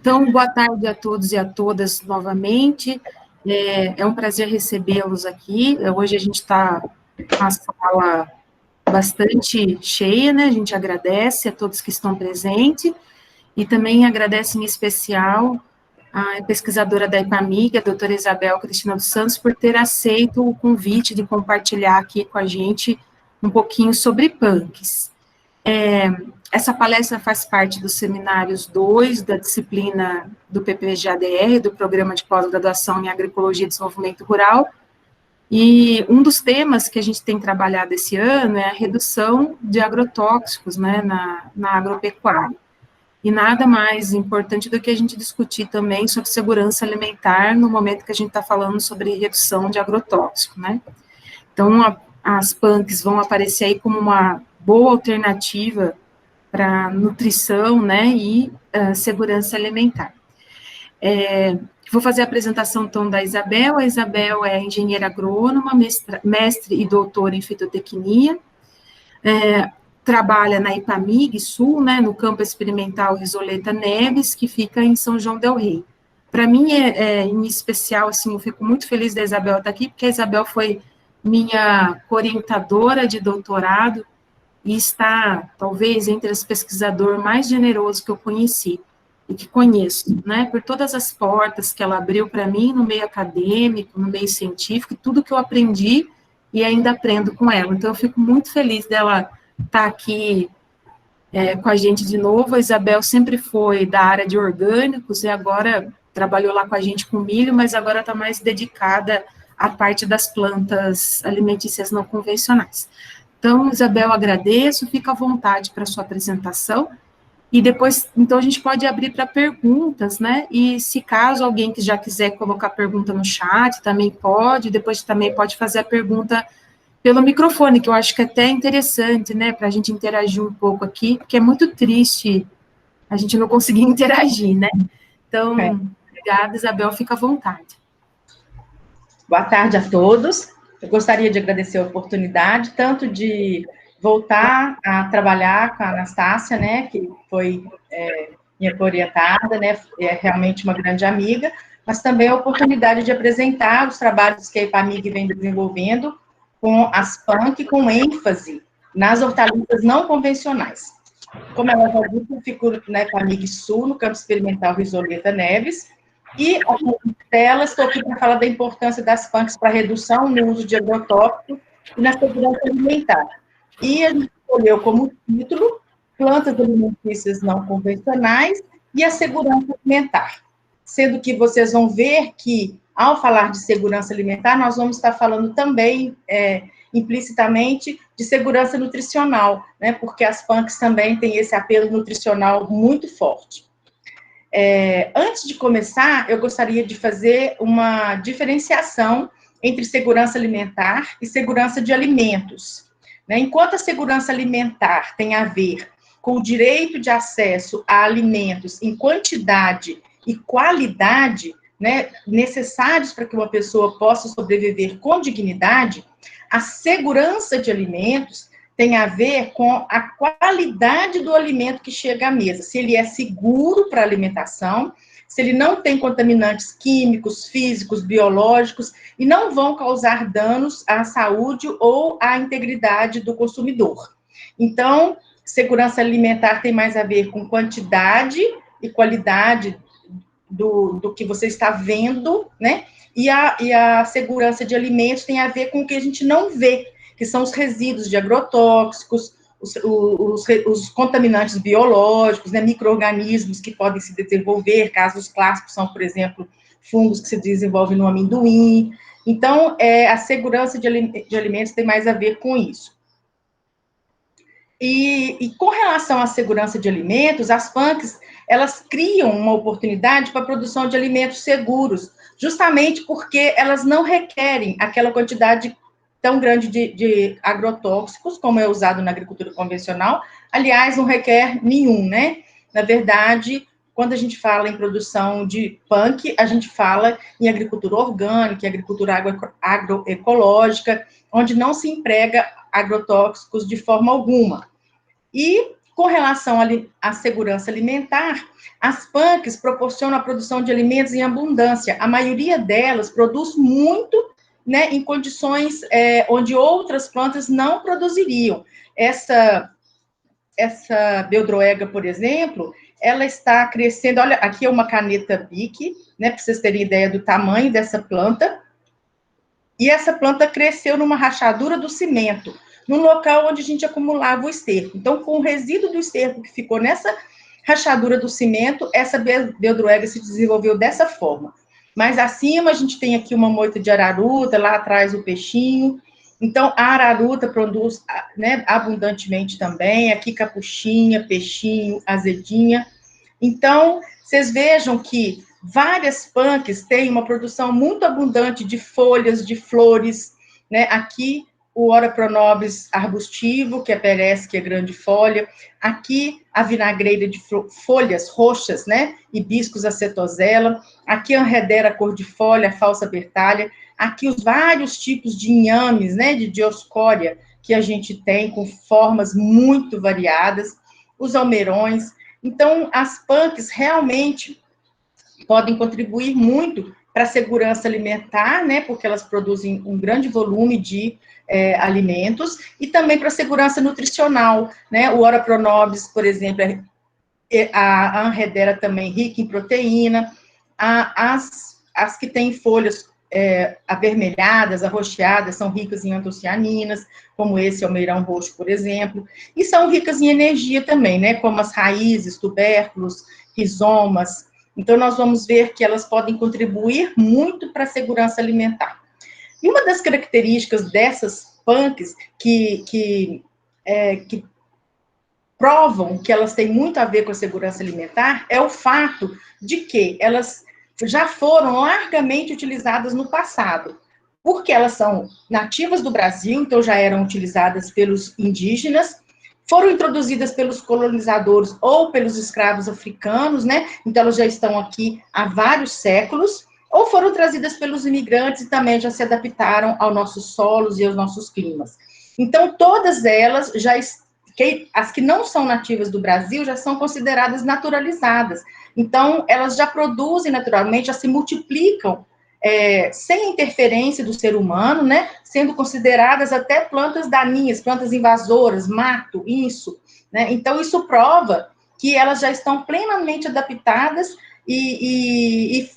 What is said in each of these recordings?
Então, boa tarde a todos e a todas novamente. É um prazer recebê-los aqui. Hoje a gente está com a sala bastante cheia, né? A gente agradece a todos que estão presentes e também agradece em especial a pesquisadora da IPAMIG, a doutora Isabel Cristina dos Santos, por ter aceito o convite de compartilhar aqui com a gente um pouquinho sobre punks. Essa palestra faz parte dos seminários 2 da disciplina do PPG-ADR, do Programa de Pós-Graduação em Agroecologia e Desenvolvimento Rural, e um dos temas que a gente tem trabalhado esse ano é a redução de agrotóxicos, né, na agropecuária. E nada mais importante do que a gente discutir também sobre segurança alimentar no momento que a gente está falando sobre redução de agrotóxico, né? Então, as punks vão aparecer aí como uma boa alternativa para nutrição, né, e segurança alimentar. Vou fazer a apresentação, então, da Isabel. A Isabel é engenheira agrônoma, mestre e doutora em fitotecnia, trabalha na IPAMIG Sul, né, no campo experimental Risoleta Neves, que fica em São João del Rei. Para mim, em especial, assim, eu fico muito feliz da Isabel estar aqui, porque a Isabel foi minha orientadora de doutorado e está, talvez, entre os pesquisadores mais generosos que eu conheci e que conheço, né, por todas as portas que ela abriu para mim no meio acadêmico, no meio científico, tudo que eu aprendi e ainda aprendo com ela. Então, eu fico muito feliz dela estar aqui com a gente de novo. A Isabel sempre foi da área de orgânicos e agora trabalhou lá com a gente com milho, mas agora está mais dedicada à parte das plantas alimentícias não convencionais. Então, Isabel, agradeço, fica à vontade para a sua apresentação, e depois, então, a gente pode abrir para perguntas, né, e se caso alguém que já quiser colocar pergunta no chat, também pode, depois também pode fazer a pergunta pelo microfone, que eu acho que é até interessante, né, para a gente interagir um pouco aqui, porque é muito triste a gente não conseguir interagir, né. Então, obrigada, Isabel, fica à vontade. Boa tarde a todos. Eu gostaria de agradecer a oportunidade, tanto de voltar a trabalhar com a Anastácia, né, que foi minha orientada, né, é realmente uma grande amiga, mas também a oportunidade de apresentar os trabalhos que a IPAMIG vem desenvolvendo com as PANC, com ênfase nas hortaliças não convencionais. Como ela já disse, eu fico na IPAMIG Sul, no Campo Experimental Risoleta Neves, e a tela, estou aqui para falar da importância das PANCs para redução no uso de agrotóxicos e na segurança alimentar. E a gente escolheu como título plantas alimentícias não convencionais e a segurança alimentar. Sendo que vocês vão ver que, ao falar de segurança alimentar, nós vamos estar falando também, implicitamente, de segurança nutricional, né? Porque as PANCs também têm esse apelo nutricional muito forte. Antes de começar, eu gostaria de fazer uma diferenciação entre segurança alimentar e segurança de alimentos, né? Enquanto a segurança alimentar tem a ver com o direito de acesso a alimentos em quantidade e qualidade, né, necessários para que uma pessoa possa sobreviver com dignidade, a segurança de alimentos tem a ver com a qualidade do alimento que chega à mesa, se ele é seguro para a alimentação, se ele não tem contaminantes químicos, físicos, biológicos, e não vão causar danos à saúde ou à integridade do consumidor. Então, segurança alimentar tem mais a ver com quantidade e qualidade do que você está vendo, né? E a segurança de alimentos tem a ver com o que a gente não vê, que são os resíduos de agrotóxicos, os contaminantes biológicos, né, micro-organismos que podem se desenvolver, casos clássicos são, por exemplo, fungos que se desenvolvem no amendoim. Então, a segurança de alimentos tem mais a ver com isso. E com relação à segurança de alimentos, as PANCs, elas criam uma oportunidade para a produção de alimentos seguros, justamente porque elas não requerem aquela quantidade tão grande de agrotóxicos, como é usado na agricultura convencional. Aliás, não requer nenhum, né? Na verdade, quando a gente fala em produção de PANC, a gente fala em agricultura orgânica, em agricultura agroecológica, onde não se emprega agrotóxicos de forma alguma. E Com relação à segurança alimentar, as punks proporcionam a produção de alimentos em abundância. A maioria delas produz muito, né, em condições onde outras plantas não produziriam. Essa beldroega, por exemplo, ela está crescendo. Olha, aqui é uma caneta Bic, né, para vocês terem ideia do tamanho dessa planta. E essa planta cresceu numa rachadura do cimento, num local onde a gente acumulava o esterco. Então, com o resíduo do esterco que ficou nessa rachadura do cimento, essa beldroega se desenvolveu dessa forma. Mais acima, a gente tem aqui uma moita de araruta, lá atrás o peixinho. Então, a araruta produz, né, abundantemente também. Aqui, capuchinha, peixinho, azedinha. Então, vocês vejam que várias punks têm uma produção muito abundante de folhas, de flores, né? Aqui, o Ora pronobis arbustivo, que é perece, que é grande folha. Aqui, a vinagreira de folhas roxas, né? Hibiscus acetosella. Aqui, a anredera cordifolia, a falsa bertalha. Aqui, os vários tipos de inhames, né? De dioscória, que a gente tem, com formas muito variadas. Os almeirões. Então, as punks realmente podem contribuir muito para a segurança alimentar, né, porque elas produzem um grande volume de alimentos, e também para a segurança nutricional, né, o Ora pronobis, por exemplo, a anredera também rica em proteína, as que têm folhas avermelhadas, arroxeadas, são ricas em antocianinas, como esse almeirão roxo, por exemplo, e são ricas em energia também, né, como as raízes, tubérculos, rizomas. Então, nós vamos ver que elas podem contribuir muito para a segurança alimentar. E uma das características dessas punks que provam que elas têm muito a ver com a segurança alimentar é o fato de que elas já foram largamente utilizadas no passado, porque elas são nativas do Brasil, então já eram utilizadas pelos indígenas, foram introduzidas pelos colonizadores ou pelos escravos africanos, né? Então elas já estão aqui há vários séculos, ou foram trazidas pelos imigrantes e também já se adaptaram aos nossos solos e aos nossos climas. Então todas elas as que não são nativas do Brasil já são consideradas naturalizadas. Então, elas já produzem naturalmente, já se multiplicam sem interferência do ser humano, né? Sendo consideradas até plantas daninhas, plantas invasoras, mato, isso. Né? Então, isso prova que elas já estão plenamente adaptadas e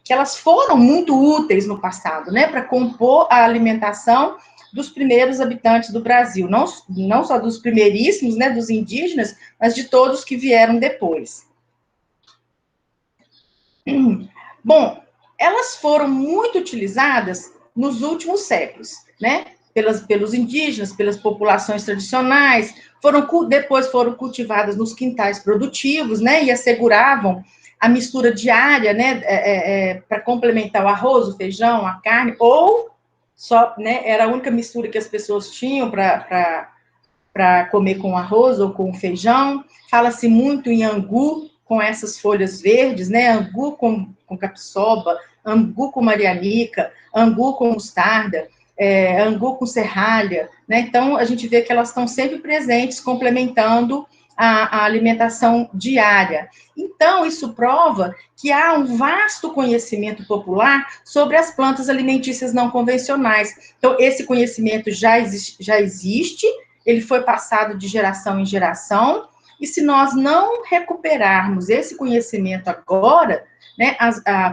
que elas foram muito úteis no passado, né? Para compor a alimentação dos primeiros habitantes do Brasil, não só dos primeiríssimos, né, dos indígenas, mas de todos que vieram depois. Bom, elas foram muito utilizadas nos últimos séculos, né, pelos indígenas, pelas populações tradicionais, depois foram cultivadas nos quintais produtivos, né, e asseguravam a mistura diária, né, para complementar o arroz, o feijão, a carne, ou só, né, era a única mistura que as pessoas tinham para comer com arroz ou com feijão. Fala-se muito em angu com essas folhas verdes, né, angu com capsoba, angu com marianica, angu com mostarda, angu com serralha, né, então a gente vê que elas estão sempre presentes, complementando a alimentação diária. Então, isso prova que há um vasto conhecimento popular sobre as plantas alimentícias não convencionais. Então, esse conhecimento já existe, ele foi passado de geração em geração, e se nós não recuperarmos esse conhecimento agora, né,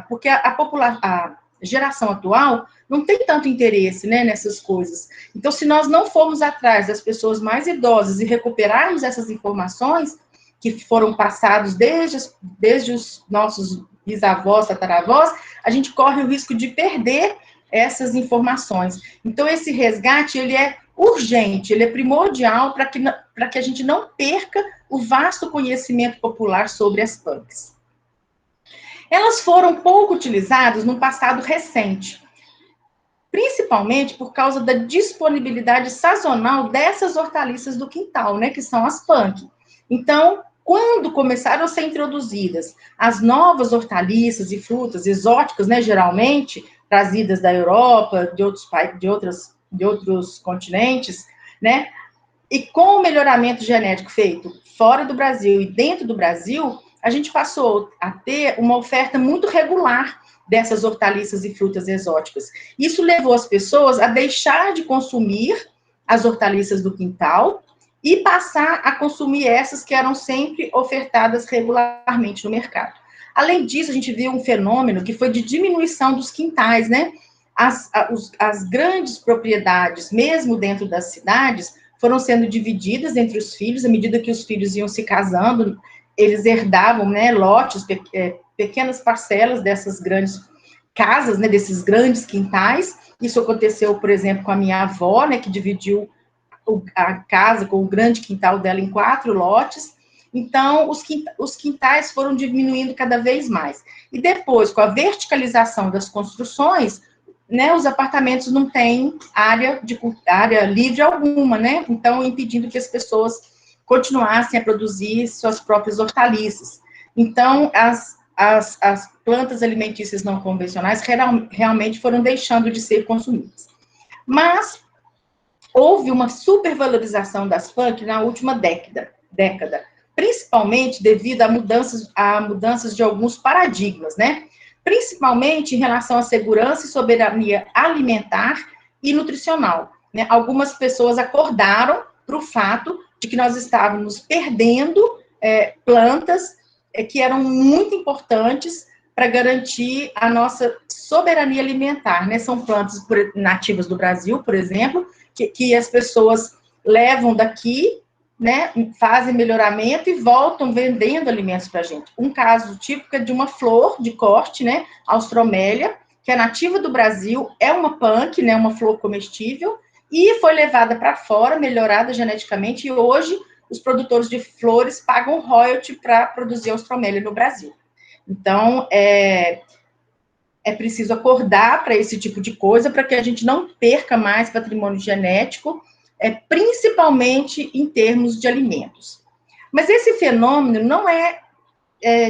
porque a geração atual não tem tanto interesse, né, nessas coisas. Então, se nós não formos atrás das pessoas mais idosas e recuperarmos essas informações que foram passadas desde os nossos bisavós, tataravós, a gente corre o risco de perder essas informações. Então, esse resgate, ele é urgente, ele é primordial para que a gente não perca o vasto conhecimento popular sobre as punks. Elas foram pouco utilizadas no passado recente, principalmente por causa da disponibilidade sazonal dessas hortaliças do quintal, né, que são as punk. Então, quando começaram a ser introduzidas as novas hortaliças e frutas exóticas, né, geralmente trazidas da Europa, de outros continentes, né, E com o melhoramento genético feito fora do Brasil e dentro do Brasil, a gente passou a ter uma oferta muito regular dessas hortaliças e frutas exóticas. Isso levou as pessoas a deixar de consumir as hortaliças do quintal e passar a consumir essas que eram sempre ofertadas regularmente no mercado. Além disso, a gente viu um fenômeno que foi de diminuição dos quintais, né? As grandes propriedades, mesmo dentro das cidades, foram sendo divididas entre os filhos, à medida que os filhos iam se casando, eles herdavam, né, lotes, pequenas parcelas dessas grandes casas, né, desses grandes quintais. Isso aconteceu, por exemplo, com a minha avó, né, que dividiu a casa com o grande quintal dela em 4 lotes. Então, os quintais foram diminuindo cada vez mais. E depois, com a verticalização das construções, né, os apartamentos não têm área livre alguma, né? Então, impedindo que as pessoas continuassem a produzir suas próprias hortaliças. Então, as plantas alimentícias não convencionais realmente foram deixando de ser consumidas. Mas houve uma supervalorização das FANC na última década, principalmente devido a mudanças de alguns paradigmas, né? Principalmente em relação à segurança e soberania alimentar e nutricional, né? Algumas pessoas acordaram para o fato de que nós estávamos perdendo plantas que eram muito importantes para garantir a nossa soberania alimentar, né? São plantas nativas do Brasil, por exemplo, que as pessoas levam daqui, né, fazem melhoramento e voltam vendendo alimentos para a gente. Um caso típico é de uma flor de corte, né, Austromélia, que é nativa do Brasil, é uma punk, né, uma flor comestível, e foi levada para fora, melhorada geneticamente, e hoje os produtores de flores pagam royalty para produzir Austromélia no Brasil. Então, é preciso acordar para esse tipo de coisa, para que a gente não perca mais patrimônio genético, principalmente em termos de alimentos. Mas esse fenômeno não é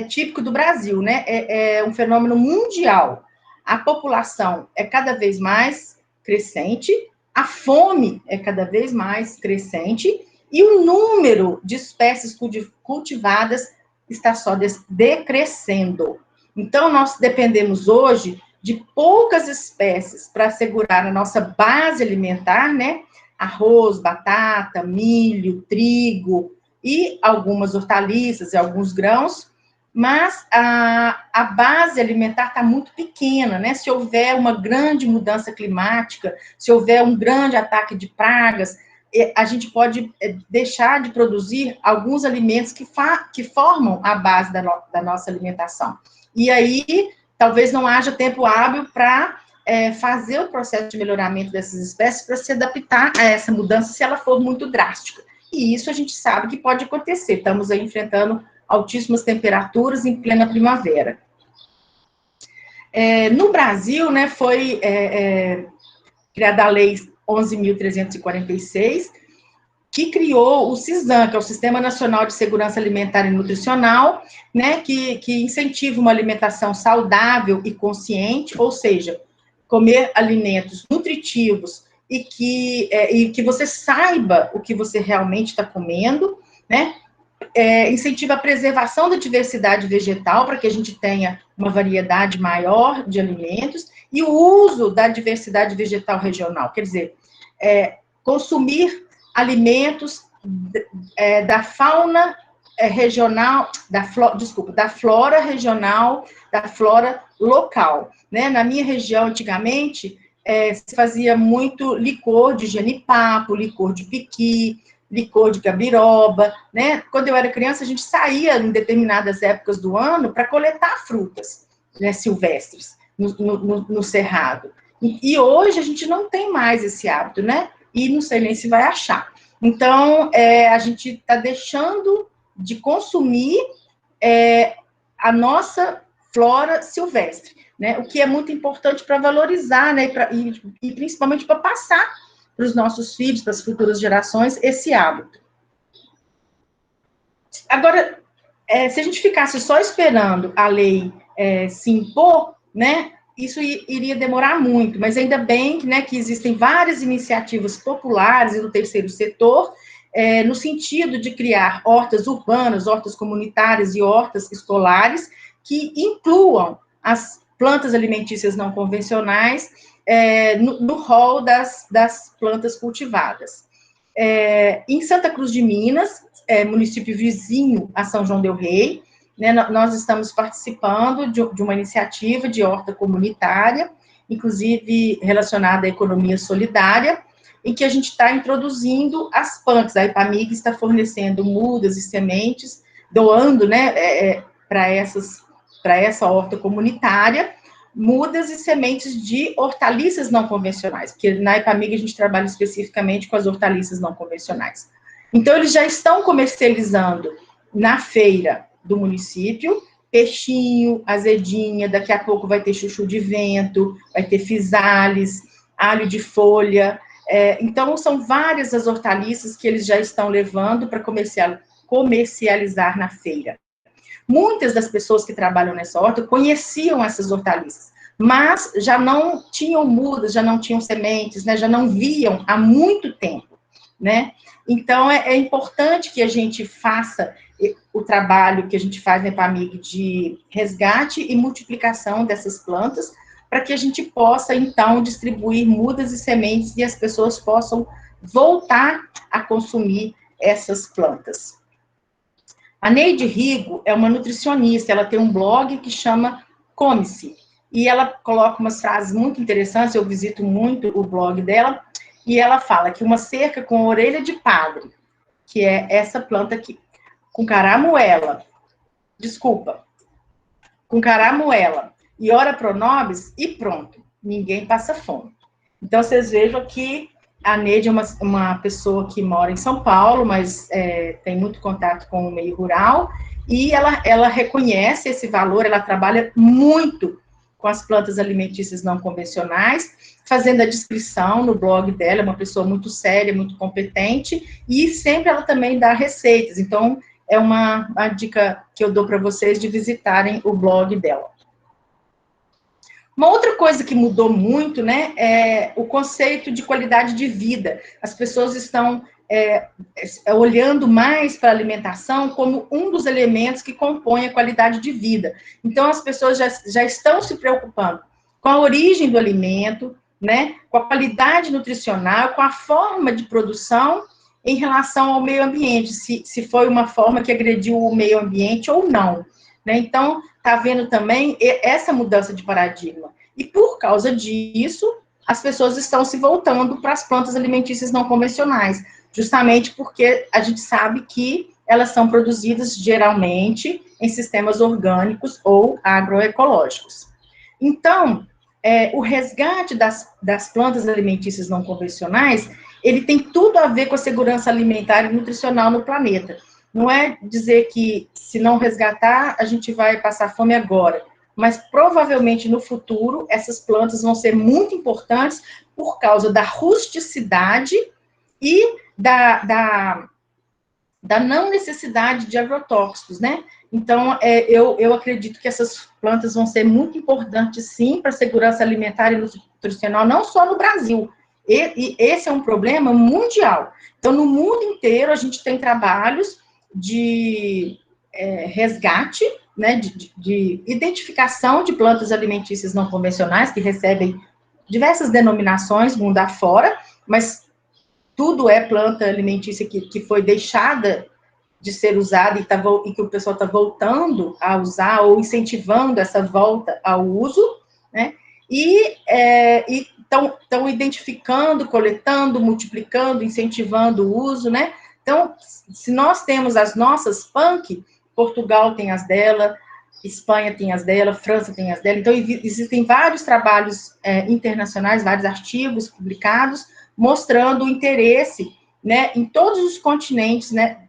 típico do Brasil, né? É um fenômeno mundial. A população é cada vez mais crescente, a fome é cada vez mais crescente, e o número de espécies cultivadas está só decrescendo. Então, nós dependemos hoje de poucas espécies para assegurar a nossa base alimentar, né? Arroz, batata, milho, trigo e algumas hortaliças e alguns grãos, mas a base alimentar está muito pequena, né? Se houver uma grande mudança climática, se houver um grande ataque de pragas, a gente pode deixar de produzir alguns alimentos que formam a base da nossa alimentação. E aí, talvez não haja tempo hábil para fazer o processo de melhoramento dessas espécies para se adaptar a essa mudança, se ela for muito drástica. E isso a gente sabe que pode acontecer. Estamos aí enfrentando altíssimas temperaturas em plena primavera. No Brasil, né, foi criada a Lei 11.346, que criou o SISAM, que é o Sistema Nacional de Segurança Alimentar e Nutricional, né, que incentiva uma alimentação saudável e consciente, ou seja, comer alimentos nutritivos e que você saiba o que você realmente está comendo, né? Incentiva a preservação da diversidade vegetal, para que a gente tenha uma variedade maior de alimentos, e o uso da diversidade vegetal regional, quer dizer, consumir alimentos da fauna regional, da flora regional, da flora local, né? Na minha região, antigamente, se fazia muito licor de jenipapo, licor de piqui, licor de gabiroba, né? Quando eu era criança, a gente saía em determinadas épocas do ano para coletar frutas, né, silvestres no cerrado. E hoje a gente não tem mais esse hábito, né? E não sei nem se vai achar. Então, a gente está deixando de consumir a nossa flora silvestre, né? O que é muito importante para valorizar, né? E principalmente para passar para os nossos filhos, para as futuras gerações, esse hábito. Agora, se a gente ficasse só esperando a lei se impor, né? Isso iria demorar muito, mas ainda bem, né, que existem várias iniciativas populares e do terceiro setor no sentido de criar hortas urbanas, hortas comunitárias e hortas escolares que incluam as plantas alimentícias não convencionais no rol das plantas cultivadas. Em Santa Cruz de Minas, município vizinho a São João del Rei, né, nós estamos participando de uma iniciativa de horta comunitária, inclusive relacionada à economia solidária, em que a gente está introduzindo as punks. A Ipamig está fornecendo mudas e sementes, doando, né, para essa horta comunitária, mudas e sementes de hortaliças não convencionais, porque na Ipamig a gente trabalha especificamente com as hortaliças não convencionais. Então, eles já estão comercializando na feira do município, peixinho, azedinha, daqui a pouco vai ter chuchu de vento, vai ter fisales, alho de folha. Então, são várias as hortaliças que eles já estão levando para comercializar na feira. Muitas das pessoas que trabalham nessa horta conheciam essas hortaliças, mas já não tinham mudas, já não tinham sementes, né, já não viam há muito tempo, né? Então, é importante que a gente faça o trabalho que a gente faz na Ipamig de resgate e multiplicação dessas plantas, para que a gente possa, então, distribuir mudas e sementes e as pessoas possam voltar a consumir essas plantas. A Neide Rigo é uma nutricionista, ela tem um blog que chama Come-se, e ela coloca umas frases muito interessantes, eu visito muito o blog dela, e ela fala que uma cerca com orelha de padre, que é essa planta aqui, com caramuela, com caramuela e ora pronobis, e pronto, ninguém passa fome. Então, vocês vejam que a Neide é uma pessoa que mora em São Paulo, mas tem muito contato com o meio rural, e ela reconhece esse valor, ela trabalha muito com as plantas alimentícias não convencionais, fazendo a descrição no blog dela, é uma pessoa muito séria, muito competente, e sempre ela também dá receitas. Então, é uma dica que eu dou para vocês de visitarem o blog dela. Uma outra coisa que mudou muito, né, é o conceito de qualidade de vida. As pessoas estão olhando mais para a alimentação como um dos elementos que compõem a qualidade de vida. Então, as pessoas já estão se preocupando com a origem do alimento, né, com a qualidade nutricional, com a forma de produção em relação ao meio ambiente, se foi uma forma que agrediu o meio ambiente ou não, né? Então, está havendo também essa mudança de paradigma. E por causa disso, as pessoas estão se voltando para as plantas alimentícias não convencionais, justamente porque a gente sabe que elas são produzidas geralmente em sistemas orgânicos ou agroecológicos. Então, o resgate das plantas alimentícias não convencionais, ele tem tudo a ver com a segurança alimentar e nutricional no planeta. Não é dizer que, se não resgatar, a gente vai passar fome agora, mas provavelmente no futuro, essas plantas vão ser muito importantes por causa da rusticidade e da não necessidade de agrotóxicos, né? Então, eu acredito que essas plantas vão ser muito importantes, sim, para a segurança alimentar e nutricional, não só no Brasil. E esse é um problema mundial. Então, no mundo inteiro, a gente tem trabalhos de resgate, né, de identificação de plantas alimentícias não convencionais, que recebem diversas denominações mundo afora, mas tudo é planta alimentícia que foi deixada de ser usada e que o pessoal está voltando a usar ou incentivando essa volta ao uso, né? E estão identificando, coletando, multiplicando, incentivando o uso, né? Então, se nós temos as nossas PANC, Portugal tem as dela, Espanha tem as dela, França tem as dela, então existem vários trabalhos internacionais, vários artigos publicados, mostrando o interesse, né, em todos os continentes, né,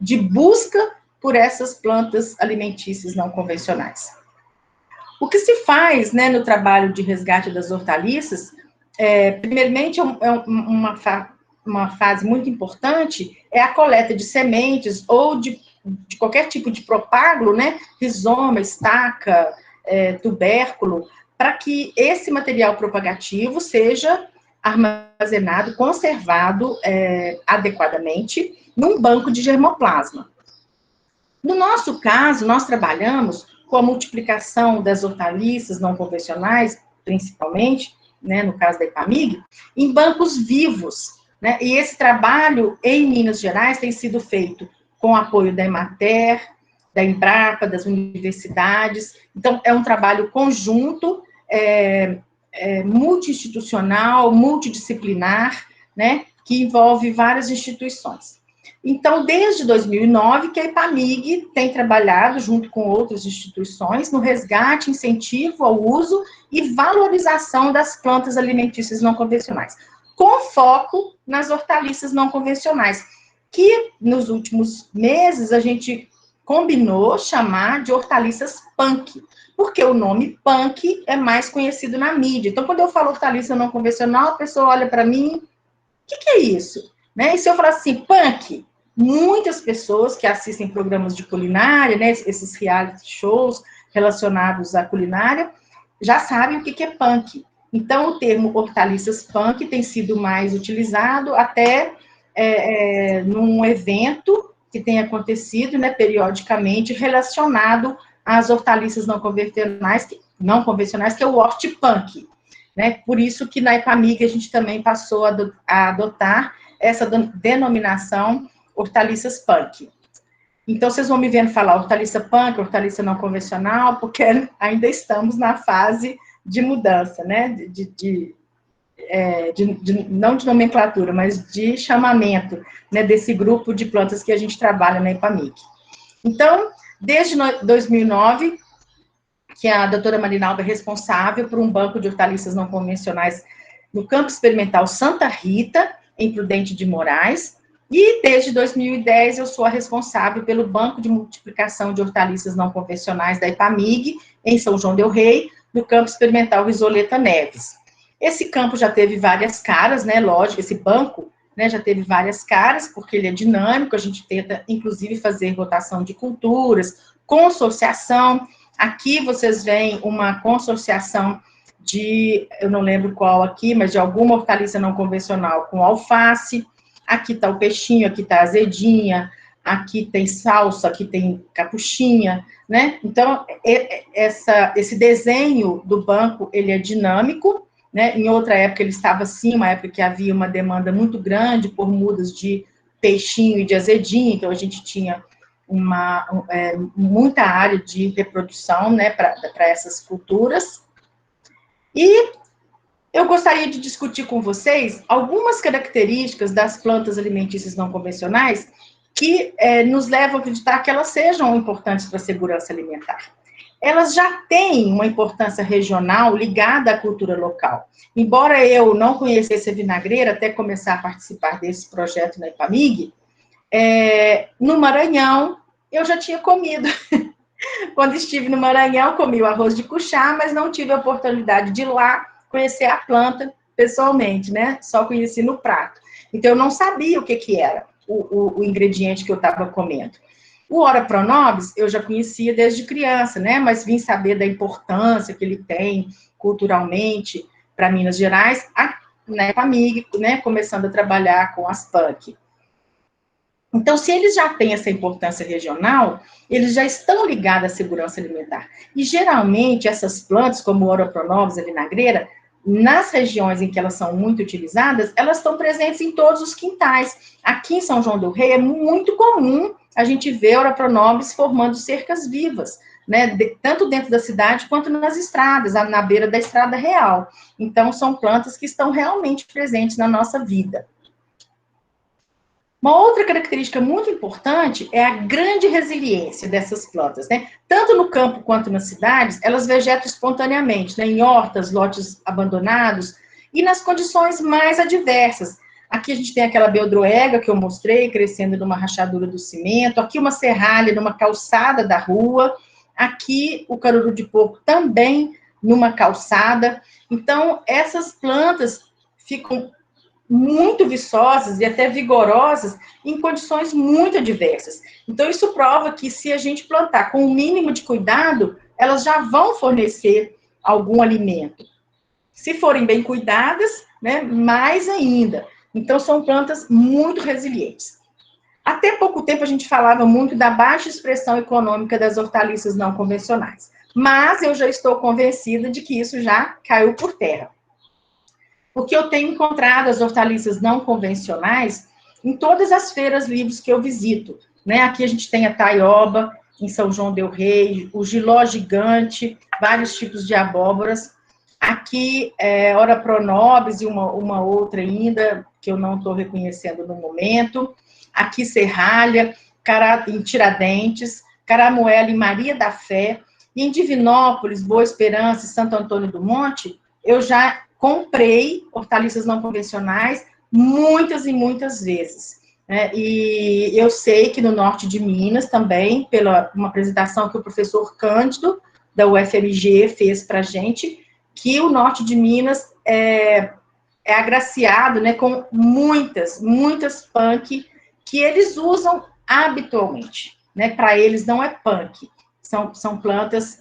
de busca por essas plantas alimentícias não convencionais. O que se faz, né, no trabalho de resgate das hortaliças, primeiramente, uma fase muito importante é a coleta de sementes ou de qualquer tipo de propágulo, né, rizoma, estaca, tubérculo, para que esse material propagativo seja armazenado, conservado adequadamente, num banco de germoplasma. No nosso caso, nós trabalhamos com a multiplicação das hortaliças não convencionais, principalmente, né, no caso da Ipamig, em bancos vivos, né? E esse trabalho em Minas Gerais tem sido feito com o apoio da Emater, da Embrapa, das universidades. Então, é um trabalho conjunto, multi-institucional, multidisciplinar, né, que envolve várias instituições. Então, desde 2009, que a Ipamig tem trabalhado, junto com outras instituições, no resgate, incentivo ao uso e valorização das plantas alimentícias não convencionais, com foco nas hortaliças não convencionais, que nos últimos meses a gente combinou chamar de hortaliças punk, porque o nome punk é mais conhecido na mídia. Então, quando eu falo hortaliça não convencional, a pessoa olha para mim, o que é isso? Né? E se eu falar assim, punk, muitas pessoas que assistem programas de culinária, né, esses reality shows relacionados à culinária, já sabem o que é punk. Então, o termo hortaliças punk tem sido mais utilizado até num evento que tem acontecido, né, periodicamente, relacionado às hortaliças não convencionais, que é o hortipunk. Né? Por isso que na Ipamig a gente também passou a adotar essa denominação hortaliças punk. Então, vocês vão me vendo falar hortaliça punk, hortaliça não convencional, porque ainda estamos na fase de mudança, né? Não de nomenclatura, mas de chamamento, né, desse grupo de plantas que a gente trabalha na Ipamig. Então, desde 2009, que a doutora Marinalva é responsável por um banco de hortaliças não convencionais no Campo Experimental Santa Rita, em Prudente de Moraes, e desde 2010 eu sou a responsável pelo Banco de Multiplicação de Hortaliças Não Convencionais da Ipamig, em São João del Rei, no Campo Experimental Risoleta Neves. Esse campo já teve várias caras, né, lógico, esse banco, né, já teve várias caras, porque ele é dinâmico, a gente tenta, inclusive, fazer rotação de culturas, consorciação. Aqui vocês veem uma consorciação eu não lembro qual aqui, mas de alguma hortaliça não convencional com alface. Aqui está o peixinho, aqui está a azedinha, aqui tem salsa, aqui tem capuchinha, né? Então, esse desenho do banco, ele é dinâmico, né? Em outra época ele estava assim, uma época que havia uma demanda muito grande por mudas de peixinho e de azedinha, então a gente tinha muita área de reprodução, né, para essas culturas. E eu gostaria de discutir com vocês algumas características das plantas alimentícias não convencionais que nos levam a acreditar que elas sejam importantes para a segurança alimentar. Elas já têm uma importância regional ligada à cultura local. Embora eu não conhecesse a vinagreira até começar a participar desse projeto na Ipamig, no Maranhão eu já tinha comido. Quando estive no Maranhão, comi o arroz de cuchá, mas não tive a oportunidade de ir lá conhecer a planta pessoalmente, né? Só conheci no prato. Então, eu não sabia o que era o ingrediente que eu estava comendo. O Ora Pronobis, eu já conhecia desde criança, né? Mas vim saber da importância que ele tem culturalmente para Minas Gerais, na Ipamig, né? Começando a trabalhar com as punk. Então, se eles já têm essa importância regional, eles já estão ligados à segurança alimentar. E, geralmente, essas plantas, como o Ora Pronobis, a vinagreira, nas regiões em que elas são muito utilizadas, elas estão presentes em todos os quintais. Aqui em São João del Rei é muito comum a gente ver Ora Pronobis formando cercas vivas, né? Tanto dentro da cidade quanto nas estradas, na beira da estrada real. Então, são plantas que estão realmente presentes na nossa vida. Uma outra característica muito importante é a grande resiliência dessas plantas, né? Tanto no campo quanto nas cidades, elas vegetam espontaneamente, né? Em hortas, lotes abandonados e nas condições mais adversas. Aqui a gente tem aquela beldroega que eu mostrei, crescendo numa rachadura do cimento. Aqui uma serralha numa calçada da rua. Aqui o caruru de porco também numa calçada. Então, essas plantas ficam muito viçosas e até vigorosas em condições muito adversas. Então, isso prova que se a gente plantar com o mínimo de cuidado, elas já vão fornecer algum alimento. Se forem bem cuidadas, né, mais ainda. Então, são plantas muito resilientes. A Até pouco tempo a gente falava muito da baixa expressão econômica das hortaliças não convencionais, mas eu já estou convencida de que isso já caiu por terra. Porque eu tenho encontrado as hortaliças não convencionais em todas as feiras livres que eu visito, né? Aqui a gente tem a taioba, em São João del Rei, o jiló gigante, vários tipos de abóboras. Aqui, Ora Pronobis e uma outra ainda, que eu não estou reconhecendo no momento. Aqui, Serralha, em Tiradentes, Caramuela e Maria da Fé. E em Divinópolis, Boa Esperança e Santo Antônio do Monte, eu já comprei hortaliças não convencionais muitas e muitas vezes. E eu sei que no norte de Minas também, pela uma apresentação que o professor Cândido, da UFMG, fez para a gente, que o norte de Minas é agraciado, né, com muitas punk que eles usam habitualmente. Né? Para eles não é punk, são plantas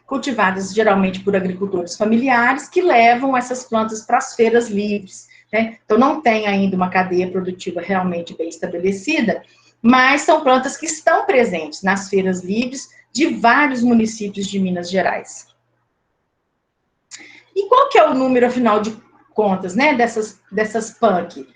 cultivadas geralmente por agricultores familiares que levam essas plantas para as feiras livres. Né? Então, não tem ainda uma cadeia produtiva realmente bem estabelecida, mas são plantas que estão presentes nas feiras livres de vários municípios de Minas Gerais. E qual que é o número, afinal de contas, né, dessas punk?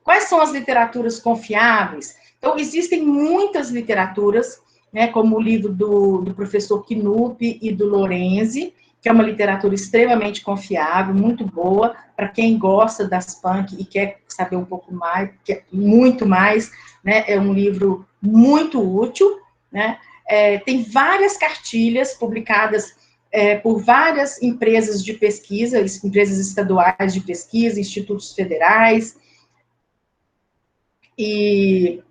Quais são as literaturas confiáveis? Então, existem muitas literaturas, né, como o livro do professor Knupp e do Lorenzi, que é uma literatura extremamente confiável, muito boa, para quem gosta das punk e quer saber um pouco mais, quer muito mais, né, é um livro muito útil, né, tem várias cartilhas publicadas por várias empresas de pesquisa, empresas estaduais de pesquisa, institutos federais, e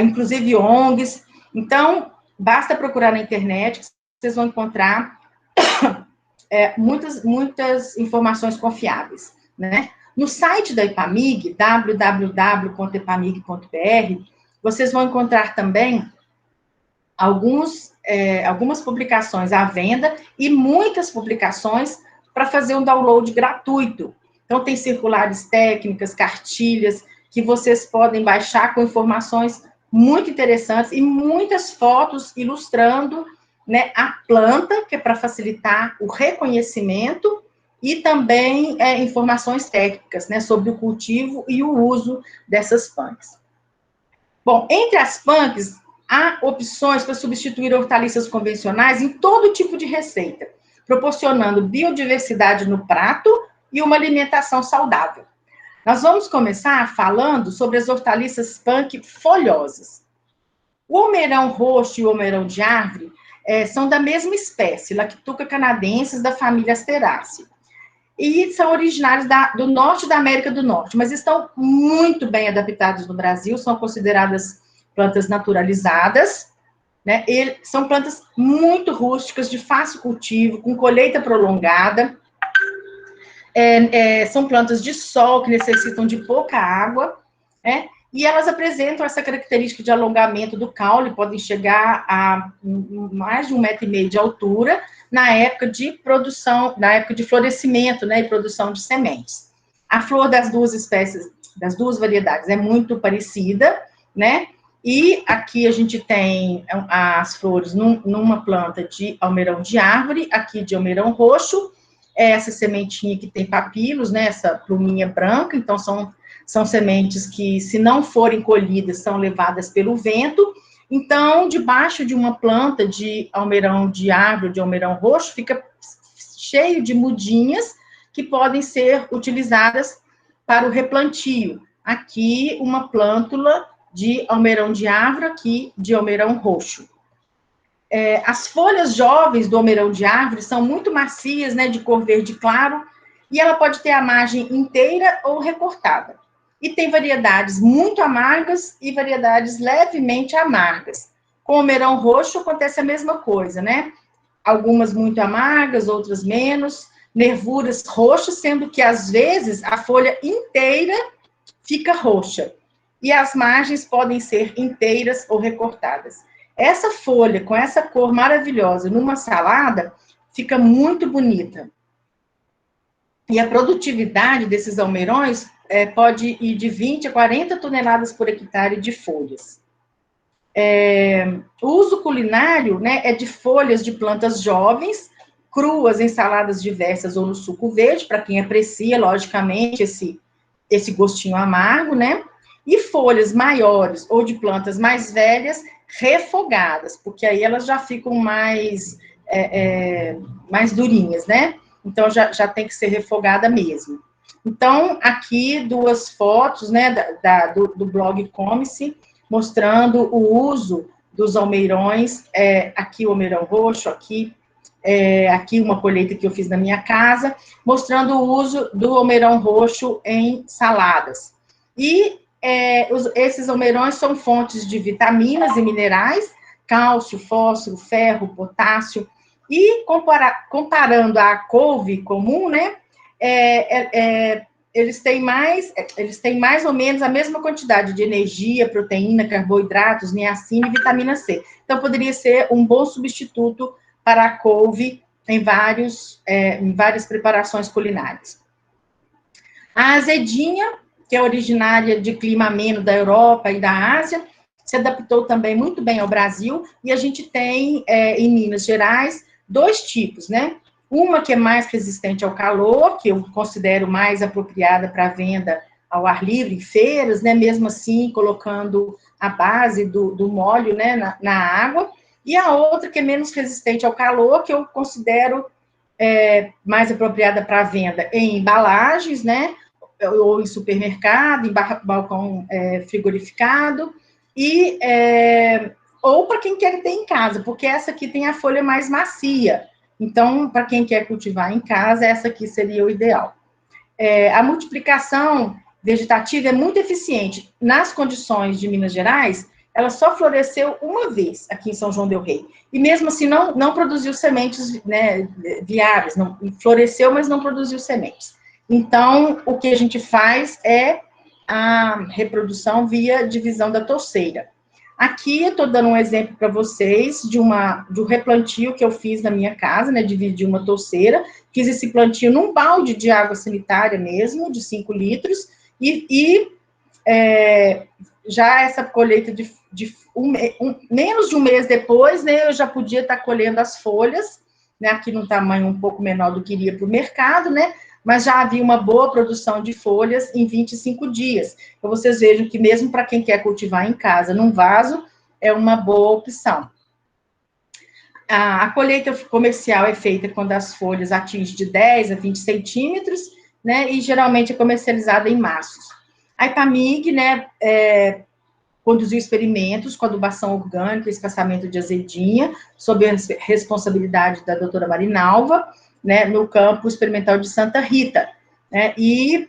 inclusive ONGs. Então, basta procurar na internet, que vocês vão encontrar muitas informações confiáveis, né? No site da Epamig, www.epamig.br, vocês vão encontrar também algumas publicações à venda e muitas publicações para fazer um download gratuito. Então, tem circulares técnicas, cartilhas, que vocês podem baixar com informações muito interessantes e muitas fotos ilustrando, né, a planta, que é para facilitar o reconhecimento, e também informações técnicas, né, sobre o cultivo e o uso dessas punks. Bom, entre as punks, há opções para substituir hortaliças convencionais em todo tipo de receita, proporcionando biodiversidade no prato e uma alimentação saudável. Nós vamos começar falando sobre as hortaliças punk folhosas. O almeirão roxo e o almeirão de árvore são da mesma espécie, Lactuca canadensis, da família Asteraceae. E são originários do norte da América do Norte, mas estão muito bem adaptados no Brasil, são consideradas plantas naturalizadas, né? E são plantas muito rústicas, de fácil cultivo, com colheita prolongada. São plantas de sol, que necessitam de pouca água, né? E elas apresentam essa característica de alongamento do caule, podem chegar a mais de 1,5 metro de altura, na época de produção, na época de florescimento, né, e produção de sementes. A flor das duas espécies, das duas variedades, é muito parecida, né? E aqui a gente tem as flores numa planta de almeirão de árvore, aqui de almeirão roxo, essa sementinha que tem papilos, né, essa pluminha branca, então são sementes que, se não forem colhidas, são levadas pelo vento. Então, debaixo de uma planta de almeirão de árvore, de almeirão roxo, fica cheio de mudinhas que podem ser utilizadas para o replantio. Aqui, uma plântula de almeirão de árvore, aqui de almeirão roxo. As folhas jovens do almeirão de árvore são muito macias, né, de cor verde claro, e ela pode ter a margem inteira ou recortada. E tem variedades muito amargas e variedades levemente amargas. Com o almeirão roxo acontece a mesma coisa, né? Algumas muito amargas, outras menos, nervuras roxas, sendo que, às vezes, a folha inteira fica roxa. E as margens podem ser inteiras ou recortadas. Essa folha, com essa cor maravilhosa, numa salada, fica muito bonita. E a produtividade desses almeirões pode ir de 20 a 40 toneladas por hectare de folhas. O uso culinário, né, é de folhas de plantas jovens, cruas em saladas diversas ou no suco verde, para quem aprecia, logicamente, esse gostinho amargo, né? E folhas maiores ou de plantas mais velhas, refogadas, porque aí elas já ficam mais durinhas, né? Então, já tem que ser refogada mesmo. Então, aqui 2 fotos, né, do blog Come-se, mostrando o uso dos almeirões, aqui o almeirão roxo, aqui uma colheita que eu fiz na minha casa, mostrando o uso do almeirão roxo em saladas. E esses almeirões são fontes de vitaminas e minerais, cálcio, fósforo, ferro, potássio, e comparando a couve comum, né, eles têm mais ou menos a mesma quantidade de energia, proteína, carboidratos, niacina e vitamina C. Então, poderia ser um bom substituto para a couve em várias preparações culinárias. A azedinha, que é originária de clima ameno da Europa e da Ásia, se adaptou também muito bem ao Brasil, e a gente tem, em Minas Gerais, 2 tipos, né? Uma que é mais resistente ao calor, que eu considero mais apropriada para venda ao ar livre, em feiras, né? Mesmo assim, colocando a base do molho, né, na água. E a outra que é menos resistente ao calor, que eu considero mais apropriada para venda em embalagens, né? Ou em supermercado, em balcão frigorificado, ou para quem quer ter em casa, porque essa aqui tem a folha mais macia. Então, para quem quer cultivar em casa, essa aqui seria o ideal. A multiplicação vegetativa é muito eficiente. Nas condições de Minas Gerais, ela só floresceu uma vez aqui em São João del Rei. E mesmo assim, não produziu sementes, né, viáveis. Não, floresceu, mas não produziu sementes. Então, o que a gente faz é a reprodução via divisão da touceira. Aqui, eu estou dando um exemplo para vocês de um replantio que eu fiz na minha casa, né, dividi uma touceira, fiz esse plantio num balde de água sanitária mesmo, de 5 litros, já essa colheita menos de um mês depois, né, eu já podia estar colhendo as folhas, né, aqui num tamanho um pouco menor do que iria para o mercado, né, mas já havia uma boa produção de folhas em 25 dias. Então, vocês vejam que mesmo para quem quer cultivar em casa, num vaso, é uma boa opção. A colheita comercial é feita quando as folhas atingem de 10 a 20 centímetros, né, e geralmente é comercializada em maços. A Ipamig, né, conduziu experimentos com adubação orgânica e espaçamento de azedinha, sob a responsabilidade da doutora Marinalva, né, no campo experimental de Santa Rita, né, e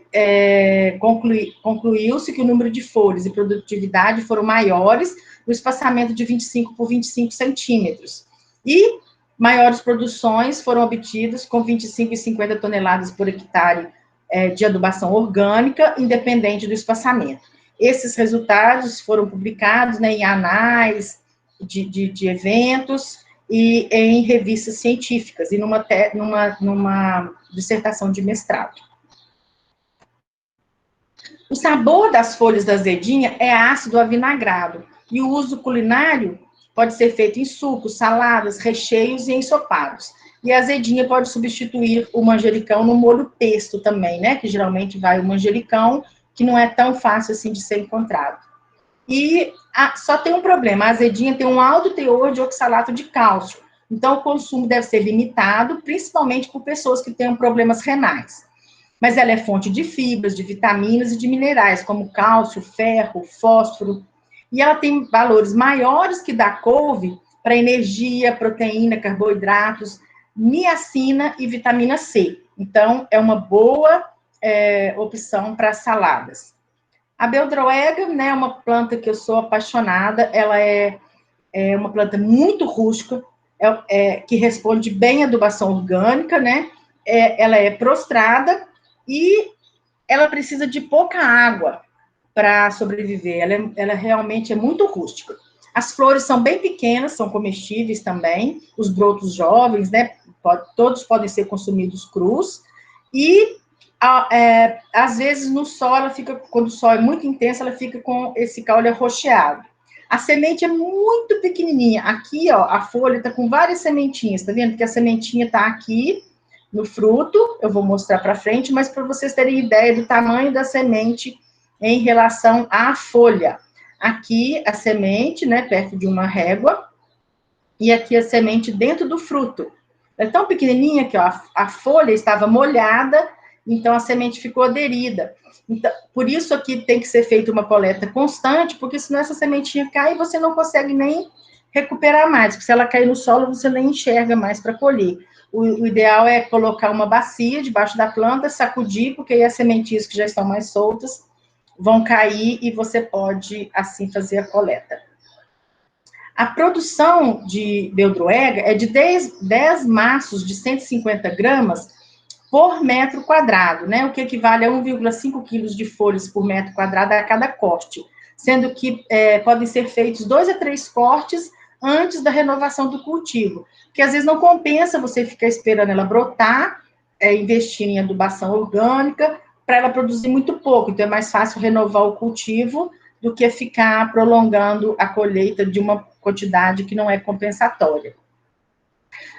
concluiu-se que o número de folhas e produtividade foram maiores no espaçamento de 25 por 25 centímetros, e maiores produções foram obtidas com 25 e 50 toneladas por hectare de adubação orgânica, independente do espaçamento. Esses resultados foram publicados, né, em anais de eventos e em revistas científicas, e numa dissertação de mestrado. O sabor das folhas da azedinha é ácido avinagrado, e o uso culinário pode ser feito em sucos, saladas, recheios e ensopados. E a azedinha pode substituir o manjericão no molho pesto também, né, que geralmente vai o manjericão, que não é tão fácil assim de ser encontrado. E só tem um problema, a azedinha tem um alto teor de oxalato de cálcio, então o consumo deve ser limitado, principalmente por pessoas que tenham problemas renais. Mas ela é fonte de fibras, de vitaminas e de minerais, como cálcio, ferro, fósforo, e ela tem valores maiores que da couve para energia, proteína, carboidratos, niacina e vitamina C. Então, é uma boa opção para saladas. A beldroega, né, é uma planta que eu sou apaixonada, ela é uma planta muito rústica, que responde bem à adubação orgânica, né, ela é prostrada e ela precisa de pouca água para sobreviver, ela realmente é muito rústica. As flores são bem pequenas, são comestíveis também, os brotos jovens, né, todos podem ser consumidos crus, e Às vezes, no sol, ela fica, quando o sol é muito intenso, ela fica com esse caule arroxeado. A semente é muito pequenininha. Aqui, ó, a folha está com várias sementinhas, tá vendo? Que a sementinha está aqui no fruto, eu vou mostrar para frente, mas para vocês terem ideia do tamanho da semente em relação à folha. Aqui a semente, né, perto de uma régua, e aqui a semente dentro do fruto. É tão pequenininha que, ó, a folha estava molhada, então a semente ficou aderida. Então, por isso aqui tem que ser feita uma coleta constante, porque senão essa sementinha cai e você não consegue nem recuperar mais, porque se ela cair no solo, você nem enxerga mais para colher. O ideal é colocar uma bacia debaixo da planta, sacudir, porque aí as sementinhas que já estão mais soltas vão cair e você pode, assim, fazer a coleta. A produção de beldroega é de 10 maços de 150 gramas por metro quadrado, né? O que equivale a 1,5 quilos de folhas por metro quadrado a cada corte, sendo que podem ser feitos 2 a 3 cortes antes da renovação do cultivo, porque às vezes não compensa você ficar esperando ela brotar, investir em adubação orgânica, para ela produzir muito pouco, então é mais fácil renovar o cultivo do que ficar prolongando a colheita de uma quantidade que não é compensatória.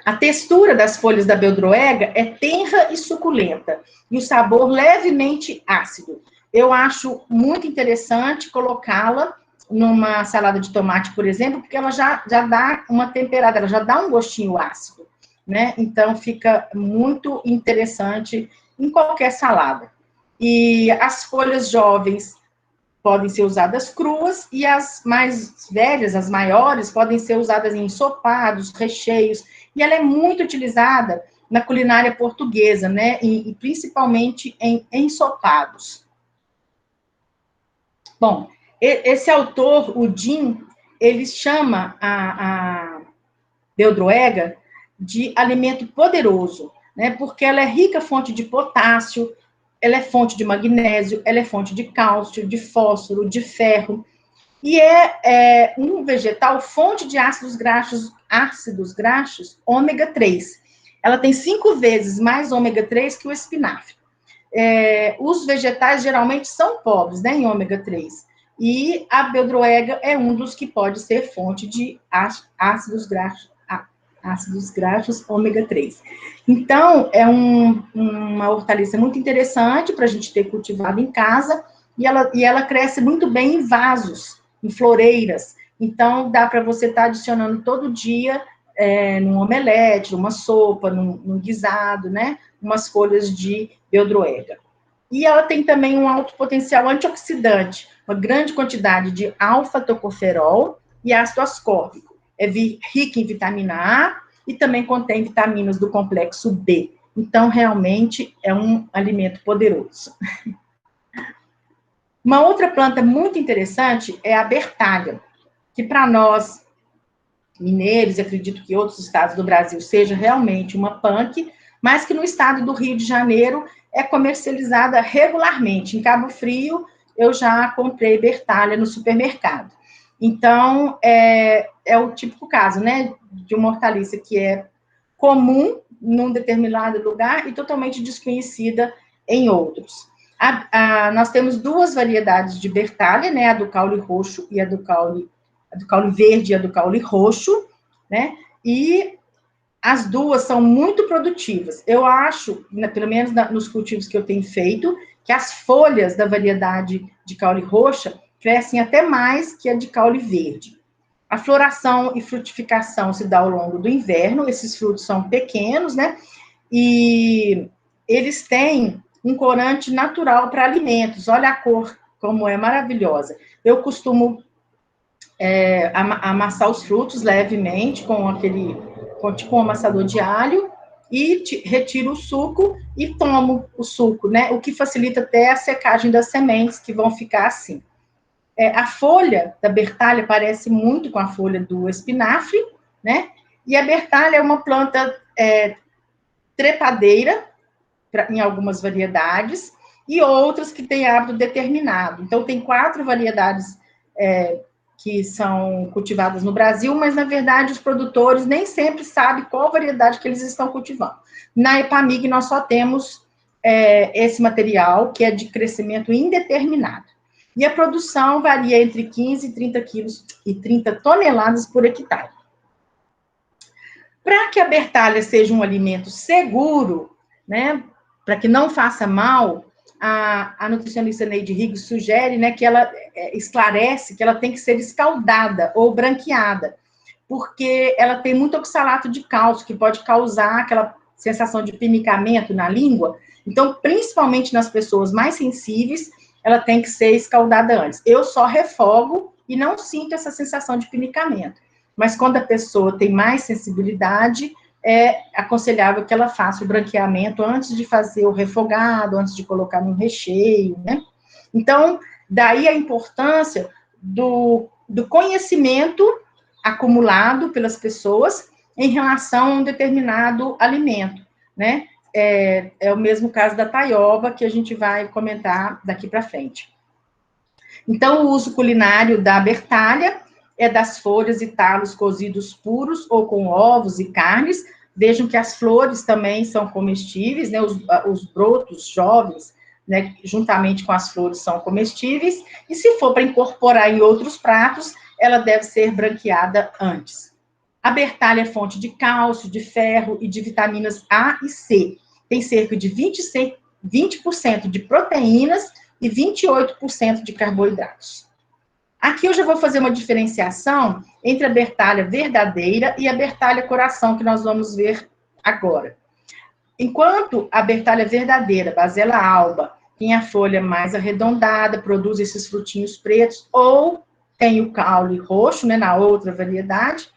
A textura das folhas da beldroega é tenra e suculenta, e o sabor levemente ácido. Eu acho muito interessante colocá-la numa salada de tomate, por exemplo, porque ela já dá uma temperada, ela já dá um gostinho ácido, né? Então, fica muito interessante em qualquer salada. E as folhas jovens podem ser usadas cruas, e as mais velhas, as maiores, podem ser usadas em ensopados, recheios, e ela é muito utilizada na culinária portuguesa, né, e principalmente em ensopados. Bom, esse autor, o Jim, ele chama a beldroega de alimento poderoso, né, porque ela é rica fonte de potássio, ela é fonte de magnésio, ela é fonte de cálcio, de fósforo, de ferro, e é um vegetal fonte de ácidos graxos ômega 3. Ela tem 5 vezes mais ômega 3 que o espinafre. Os vegetais geralmente são pobres, né, em ômega 3, e a beldroega é um dos que pode ser fonte de ácidos graxos ômega 3. Então, é uma hortaliça muito interessante para a gente ter cultivado em casa, e ela cresce muito bem em vasos, em floreiras. Então, dá para você estar adicionando todo dia num omelete, numa sopa, num guisado, né? Umas folhas de beldroega. E ela tem também um alto potencial antioxidante, uma grande quantidade de alfa-tocoferol e ácido ascórbico. É rica em vitamina A e também contém vitaminas do complexo B. Então, realmente, é um alimento poderoso. Uma outra planta muito interessante é a bertalha, que para nós, mineiros, acredito que outros estados do Brasil, seja realmente uma punk, mas que no estado do Rio de Janeiro é comercializada regularmente. Em Cabo Frio, eu já comprei bertalha no supermercado. Então, é o típico caso, né, de uma hortaliça que é comum num determinado lugar e totalmente desconhecida em outros. Nós temos 2 variedades de bertalha, né, a do caule roxo e a do caule verde e a do caule roxo, né, e as duas são muito produtivas. Eu acho, pelo menos nos cultivos que eu tenho feito, que as folhas da variedade de caule roxa crescem até mais que a de caule verde. A floração e frutificação se dá ao longo do inverno, esses frutos são pequenos, né? E eles têm um corante natural para alimentos. Olha a cor, como é maravilhosa. Eu costumo amassar os frutos levemente com tipo um amassador de alho e retiro o suco e tomo o suco, né? O que facilita até a secagem das sementes, que vão ficar assim. A folha da bertalha parece muito com a folha do espinafre, né? E a bertalha é uma planta trepadeira, em algumas variedades, e outras que têm hábito determinado. Então, tem 4 variedades que são cultivadas no Brasil, mas, na verdade, os produtores nem sempre sabem qual variedade que eles estão cultivando. Na EPAMIG, nós só temos esse material, que é de crescimento indeterminado. E a produção varia entre 15 e 30 quilos e 30 toneladas por hectare. Para que a bertalha seja um alimento seguro, né, para que não faça mal, a nutricionista Neide Riggs sugere, né, que ela esclarece que ela tem que ser escaldada ou branqueada, porque ela tem muito oxalato de cálcio, que pode causar aquela sensação de pinicamento na língua. Então, principalmente nas pessoas mais sensíveis, ela tem que ser escaldada antes. Eu só refogo e não sinto essa sensação de pinicamento. Mas quando a pessoa tem mais sensibilidade, é aconselhável que ela faça o branqueamento antes de fazer o refogado, antes de colocar no recheio, né? Então, daí a importância do conhecimento acumulado pelas pessoas em relação a um determinado alimento, né? É o mesmo caso da taioba, que a gente vai comentar daqui para frente. Então, o uso culinário da bertalha é das folhas e talos cozidos puros ou com ovos e carnes. Vejam que as flores também são comestíveis, né? Os brotos jovens, né, juntamente com as flores, são comestíveis. E se for para incorporar em outros pratos, ela deve ser branqueada antes. A bertalha é fonte de cálcio, de ferro e de vitaminas A e C. Tem cerca de 20% de proteínas e 28% de carboidratos. Aqui eu já vou fazer uma diferenciação entre a bertalha verdadeira e a bertalha coração, que nós vamos ver agora. Enquanto a bertalha verdadeira, Basella alba, tem a folha mais arredondada, produz esses frutinhos pretos, ou tem o caule roxo, né, na outra variedade,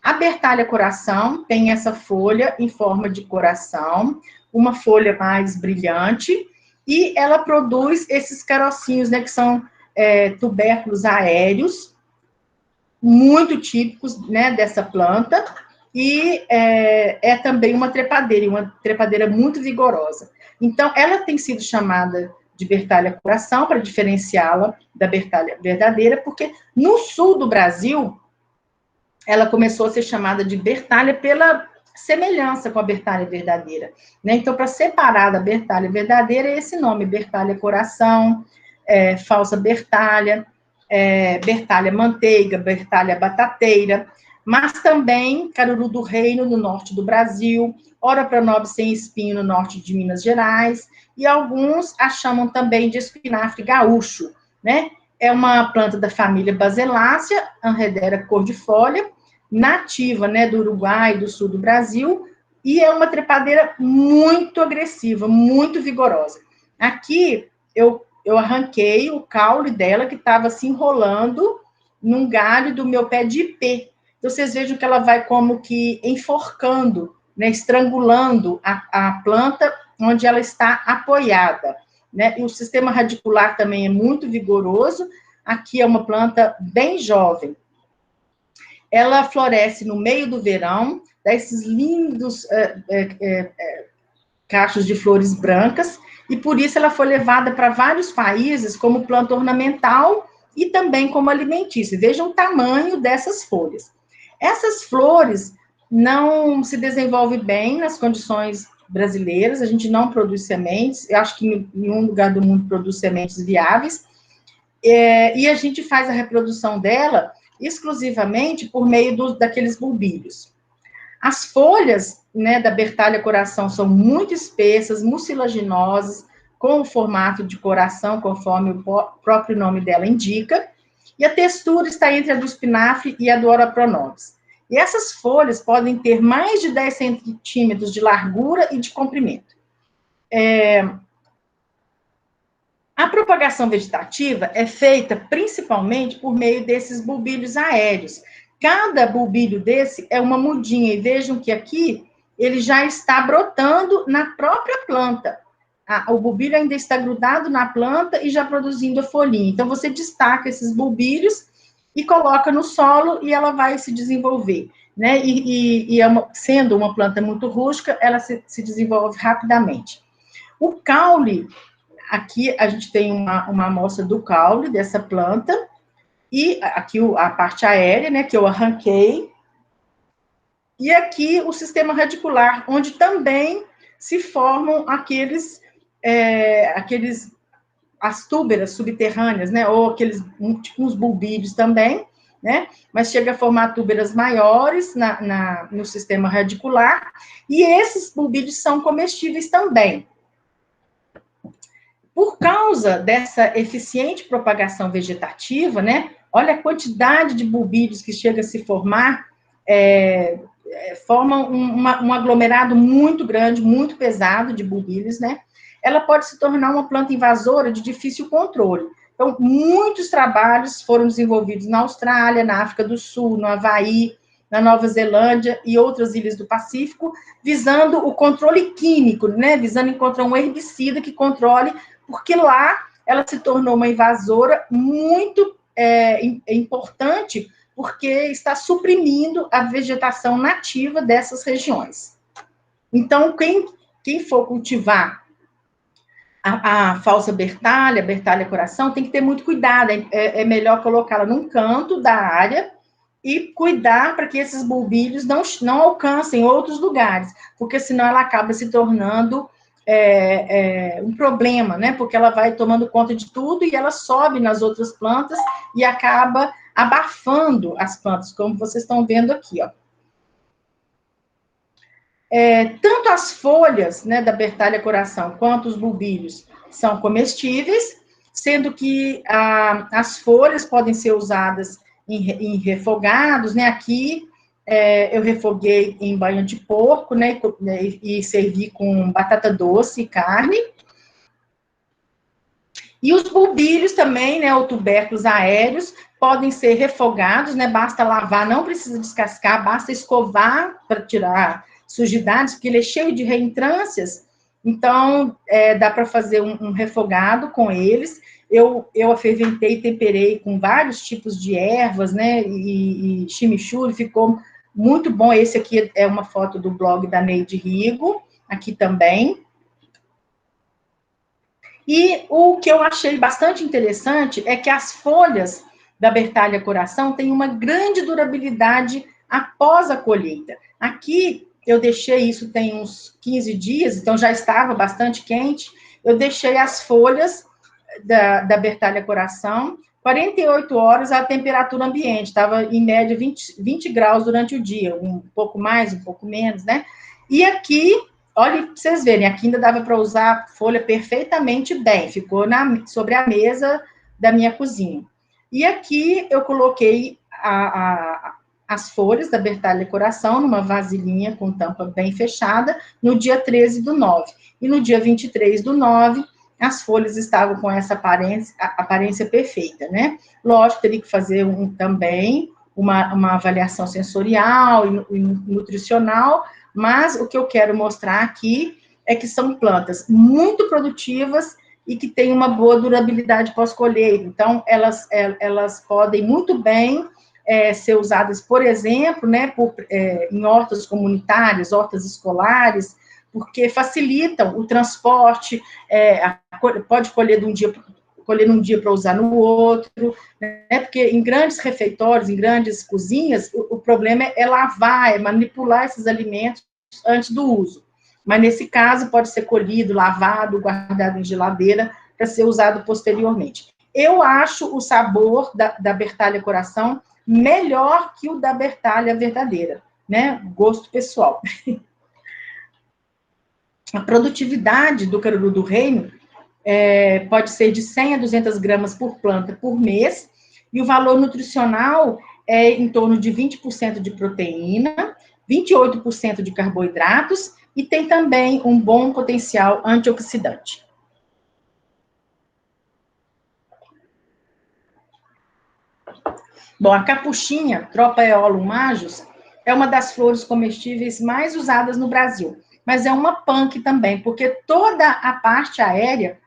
a bertalha coração tem essa folha em forma de coração, uma folha mais brilhante, e ela produz esses carocinhos, né, que são tubérculos aéreos, muito típicos, né, dessa planta, e é também uma trepadeira muito vigorosa. Então, ela tem sido chamada de bertalha coração, para diferenciá-la da bertalha verdadeira, porque no sul do Brasil, ela começou a ser chamada de bertalha pela semelhança com a bertalha verdadeira, né? Então, para separar da bertalha verdadeira, é esse nome, bertalha coração, falsa bertalha, bertalha manteiga, bertalha batateira, mas também caruru do reino, no norte do Brasil, ora pronobis sem espinho, no norte de Minas Gerais, e alguns a chamam também de espinafre gaúcho, né? É uma planta da família Baselácea, Anredera cordifolia, nativa, né, do Uruguai e do sul do Brasil, e é uma trepadeira muito agressiva, muito vigorosa. Aqui, eu arranquei o caule dela, que estava se enrolando num galho do meu pé de ipê. Então, vocês vejam que ela vai como que enforcando, né, estrangulando a planta onde ela está apoiada, né? E o sistema radicular também é muito vigoroso. Aqui é uma planta bem jovem. Ela floresce no meio do verão, dá esses lindos cachos de flores brancas, e por isso ela foi levada para vários países como planta ornamental e também como alimentícia. Vejam o tamanho dessas folhas. Essas flores não se desenvolvem bem nas condições brasileiras, a gente não produz sementes, eu acho que em nenhum lugar do mundo produz sementes viáveis, e a gente faz a reprodução dela exclusivamente por meio daqueles bulbilhos. As folhas, né, da bertalha coração são muito espessas, mucilaginosas, com o formato de coração, conforme o próprio nome dela indica, e a textura está entre a do espinafre e a do ora pronobis. E essas folhas podem ter mais de 10 centímetros de largura e de comprimento. A propagação vegetativa é feita principalmente por meio desses bulbilhos aéreos. Cada bulbilho desse é uma mudinha, e vejam que aqui ele já está brotando na própria planta. O bulbilho ainda está grudado na planta e já produzindo a folhinha. Então, você destaca esses bulbilhos e coloca no solo e ela vai se desenvolver, né? Sendo uma planta muito rústica, ela se desenvolve rapidamente. O caule, aqui a gente tem uma amostra do caule dessa planta, e aqui a parte aérea, né, que eu arranquei, e aqui o sistema radicular, onde também se formam aqueles as túberas subterrâneas, né, ou aqueles, tipo uns bulbídeos também, né, mas chega a formar túberas maiores no sistema radicular, e esses bulbídeos são comestíveis também. Por causa dessa eficiente propagação vegetativa, né, olha a quantidade de bulbídeos que chega a se formar, forma um aglomerado muito grande, muito pesado de bulbídeos, né, ela pode se tornar uma planta invasora de difícil controle. Então, muitos trabalhos foram desenvolvidos na Austrália, na África do Sul, no Havaí, na Nova Zelândia e outras ilhas do Pacífico, visando o controle químico, né, visando encontrar um herbicida que controle, porque lá ela se tornou uma invasora muito importante, porque está suprimindo a vegetação nativa dessas regiões. Então, quem for cultivar a falsa Bertalha coração, tem que ter muito cuidado, é melhor colocá-la num canto da área e cuidar para que esses bulbídeos não alcancem outros lugares, porque senão ela acaba se tornando um problema, né? Porque ela vai tomando conta de tudo e ela sobe nas outras plantas e acaba abafando as plantas, como vocês estão vendo aqui, ó. Tanto as folhas, né, da Bertalha coração quanto os bulbídeos são comestíveis, sendo que as folhas podem ser usadas em refogados, né? Aqui eu refoguei em banha de porco, né? E servi com batata doce e carne. E os bulbídeos também, né? Ou tubérculos aéreos, podem ser refogados, né? Basta lavar, não precisa descascar, basta escovar para tirar sujidades, porque ele é cheio de reentrâncias, então dá para fazer um refogado com eles. Eu aferventei e temperei com vários tipos de ervas, né, e chimichurri, ficou muito bom. Esse aqui é uma foto do blog da Neide Rigo, aqui também. E o que eu achei bastante interessante é que as folhas da Bertalha coração têm uma grande durabilidade após a colheita. Aqui, eu deixei isso tem uns 15 dias, então já estava bastante quente, eu deixei as folhas da Bertalha coração 48 horas à temperatura ambiente, estava em média 20 graus durante o dia, um pouco mais, um pouco menos, né? E aqui, olha, para vocês verem, aqui ainda dava para usar folha perfeitamente bem, ficou sobre a mesa da minha cozinha. E aqui eu coloquei as folhas da Bertalha coração numa vasilhinha com tampa bem fechada, no dia 13/9. E no dia 23/9, as folhas estavam com essa aparência perfeita, né? Lógico, teria que fazer também uma avaliação sensorial e nutricional, mas o que eu quero mostrar aqui é que são plantas muito produtivas e que têm uma boa durabilidade pós-colheita. Então, elas podem muito bem ser usadas, por exemplo, né, em hortas comunitárias, hortas escolares, porque facilitam o transporte, pode colher num dia para usar no outro, né, porque em grandes refeitórios, em grandes cozinhas, o problema é lavar, é manipular esses alimentos antes do uso. Mas, nesse caso, pode ser colhido, lavado, guardado em geladeira, para ser usado posteriormente. Eu acho o sabor da Bertalha coração melhor que o da Bertalha verdadeira, né? Gosto pessoal. A produtividade do caruru do reino pode ser de 100 a 200 gramas por planta por mês, e o valor nutricional é em torno de 20% de proteína, 28% de carboidratos, e tem também um bom potencial antioxidante. Bom, a capuchinha, Tropaeolum majus, é uma das flores comestíveis mais usadas no Brasil, mas é uma punk também, porque toda a parte aérea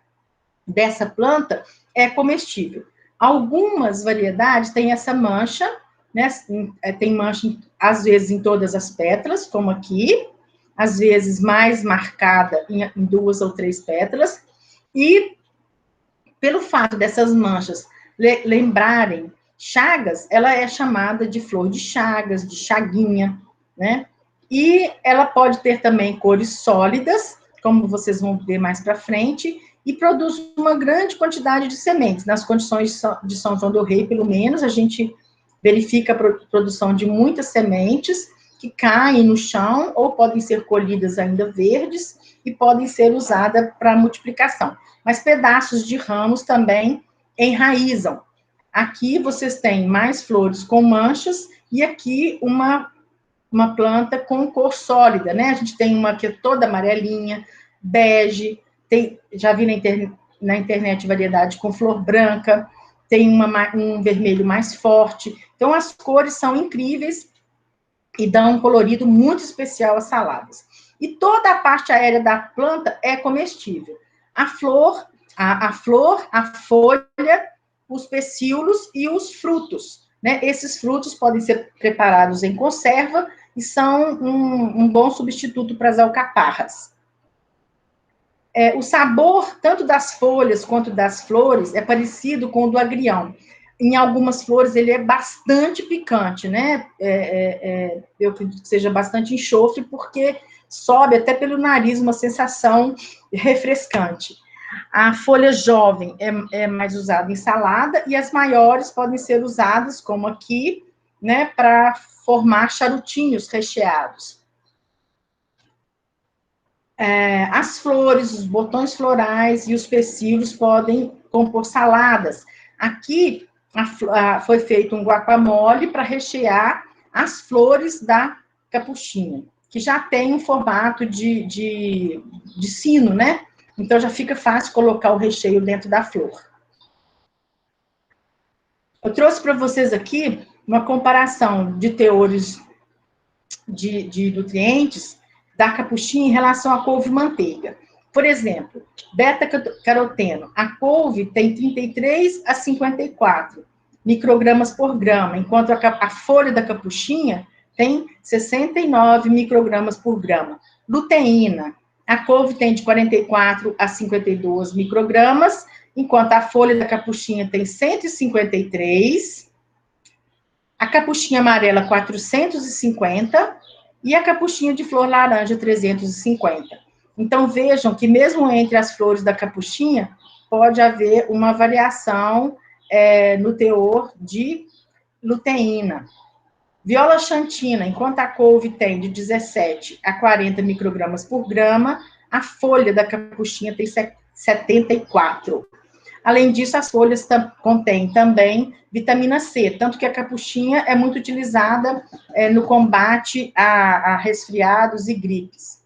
dessa planta é comestível. Algumas variedades têm essa mancha, né? Tem mancha, às vezes, em todas as pétalas, como aqui, às vezes mais marcada em 2 ou 3 pétalas, e pelo fato dessas manchas lembrarem chagas, ela é chamada de flor de chaguinha, né? E ela pode ter também cores sólidas, como vocês vão ver mais para frente, e produz uma grande quantidade de sementes. Nas condições de São João del Rei, pelo menos, a gente verifica a produção de muitas sementes que caem no chão, ou podem ser colhidas ainda verdes, e podem ser usadas para multiplicação. Mas pedaços de ramos também enraizam. Aqui vocês têm mais flores com manchas, e aqui uma planta com cor sólida, né? A gente tem uma que é toda amarelinha, bege, já vi na internet variedade com flor branca, tem um vermelho mais forte. Então, as cores são incríveis e dão um colorido muito especial às saladas. E toda a parte aérea da planta é comestível. A flor, a folha, os pecíolos e os frutos, né? Esses frutos podem ser preparados em conserva e são um bom substituto para as alcaparras. O sabor, tanto das folhas quanto das flores, é parecido com o do agrião. Em algumas flores, ele é bastante picante, né? Eu acredito que seja bastante enxofre, porque sobe até pelo nariz uma sensação refrescante. A folha jovem é mais usada em salada, e as maiores podem ser usadas, como aqui, né, para formar charutinhos recheados. As flores, os botões florais e os pecíolos podem compor saladas. Aqui foi feito um guacamole para rechear as flores da capuchinha, que já tem um formato de sino, né? Então já fica fácil colocar o recheio dentro da flor. Eu trouxe para vocês aqui uma comparação de teores de nutrientes da capuchinha em relação à couve-manteiga. Por exemplo, beta-caroteno. A couve tem 33 a 54 microgramas por grama, enquanto a folha da capuchinha tem 69 microgramas por grama. Luteína. A couve tem de 44 a 52 microgramas, enquanto a folha da capuchinha tem 153. A capuchinha amarela, 450. E a capuchinha de flor laranja, 350. Então, vejam que mesmo entre as flores da capuchinha, pode haver uma variação no teor de luteína. Viola xantina, enquanto a couve tem de 17 a 40 microgramas por grama, a folha da capuchinha tem 74. Além disso, as folhas contêm também vitamina C, tanto que a capuchinha é muito utilizada no combate a resfriados e gripes.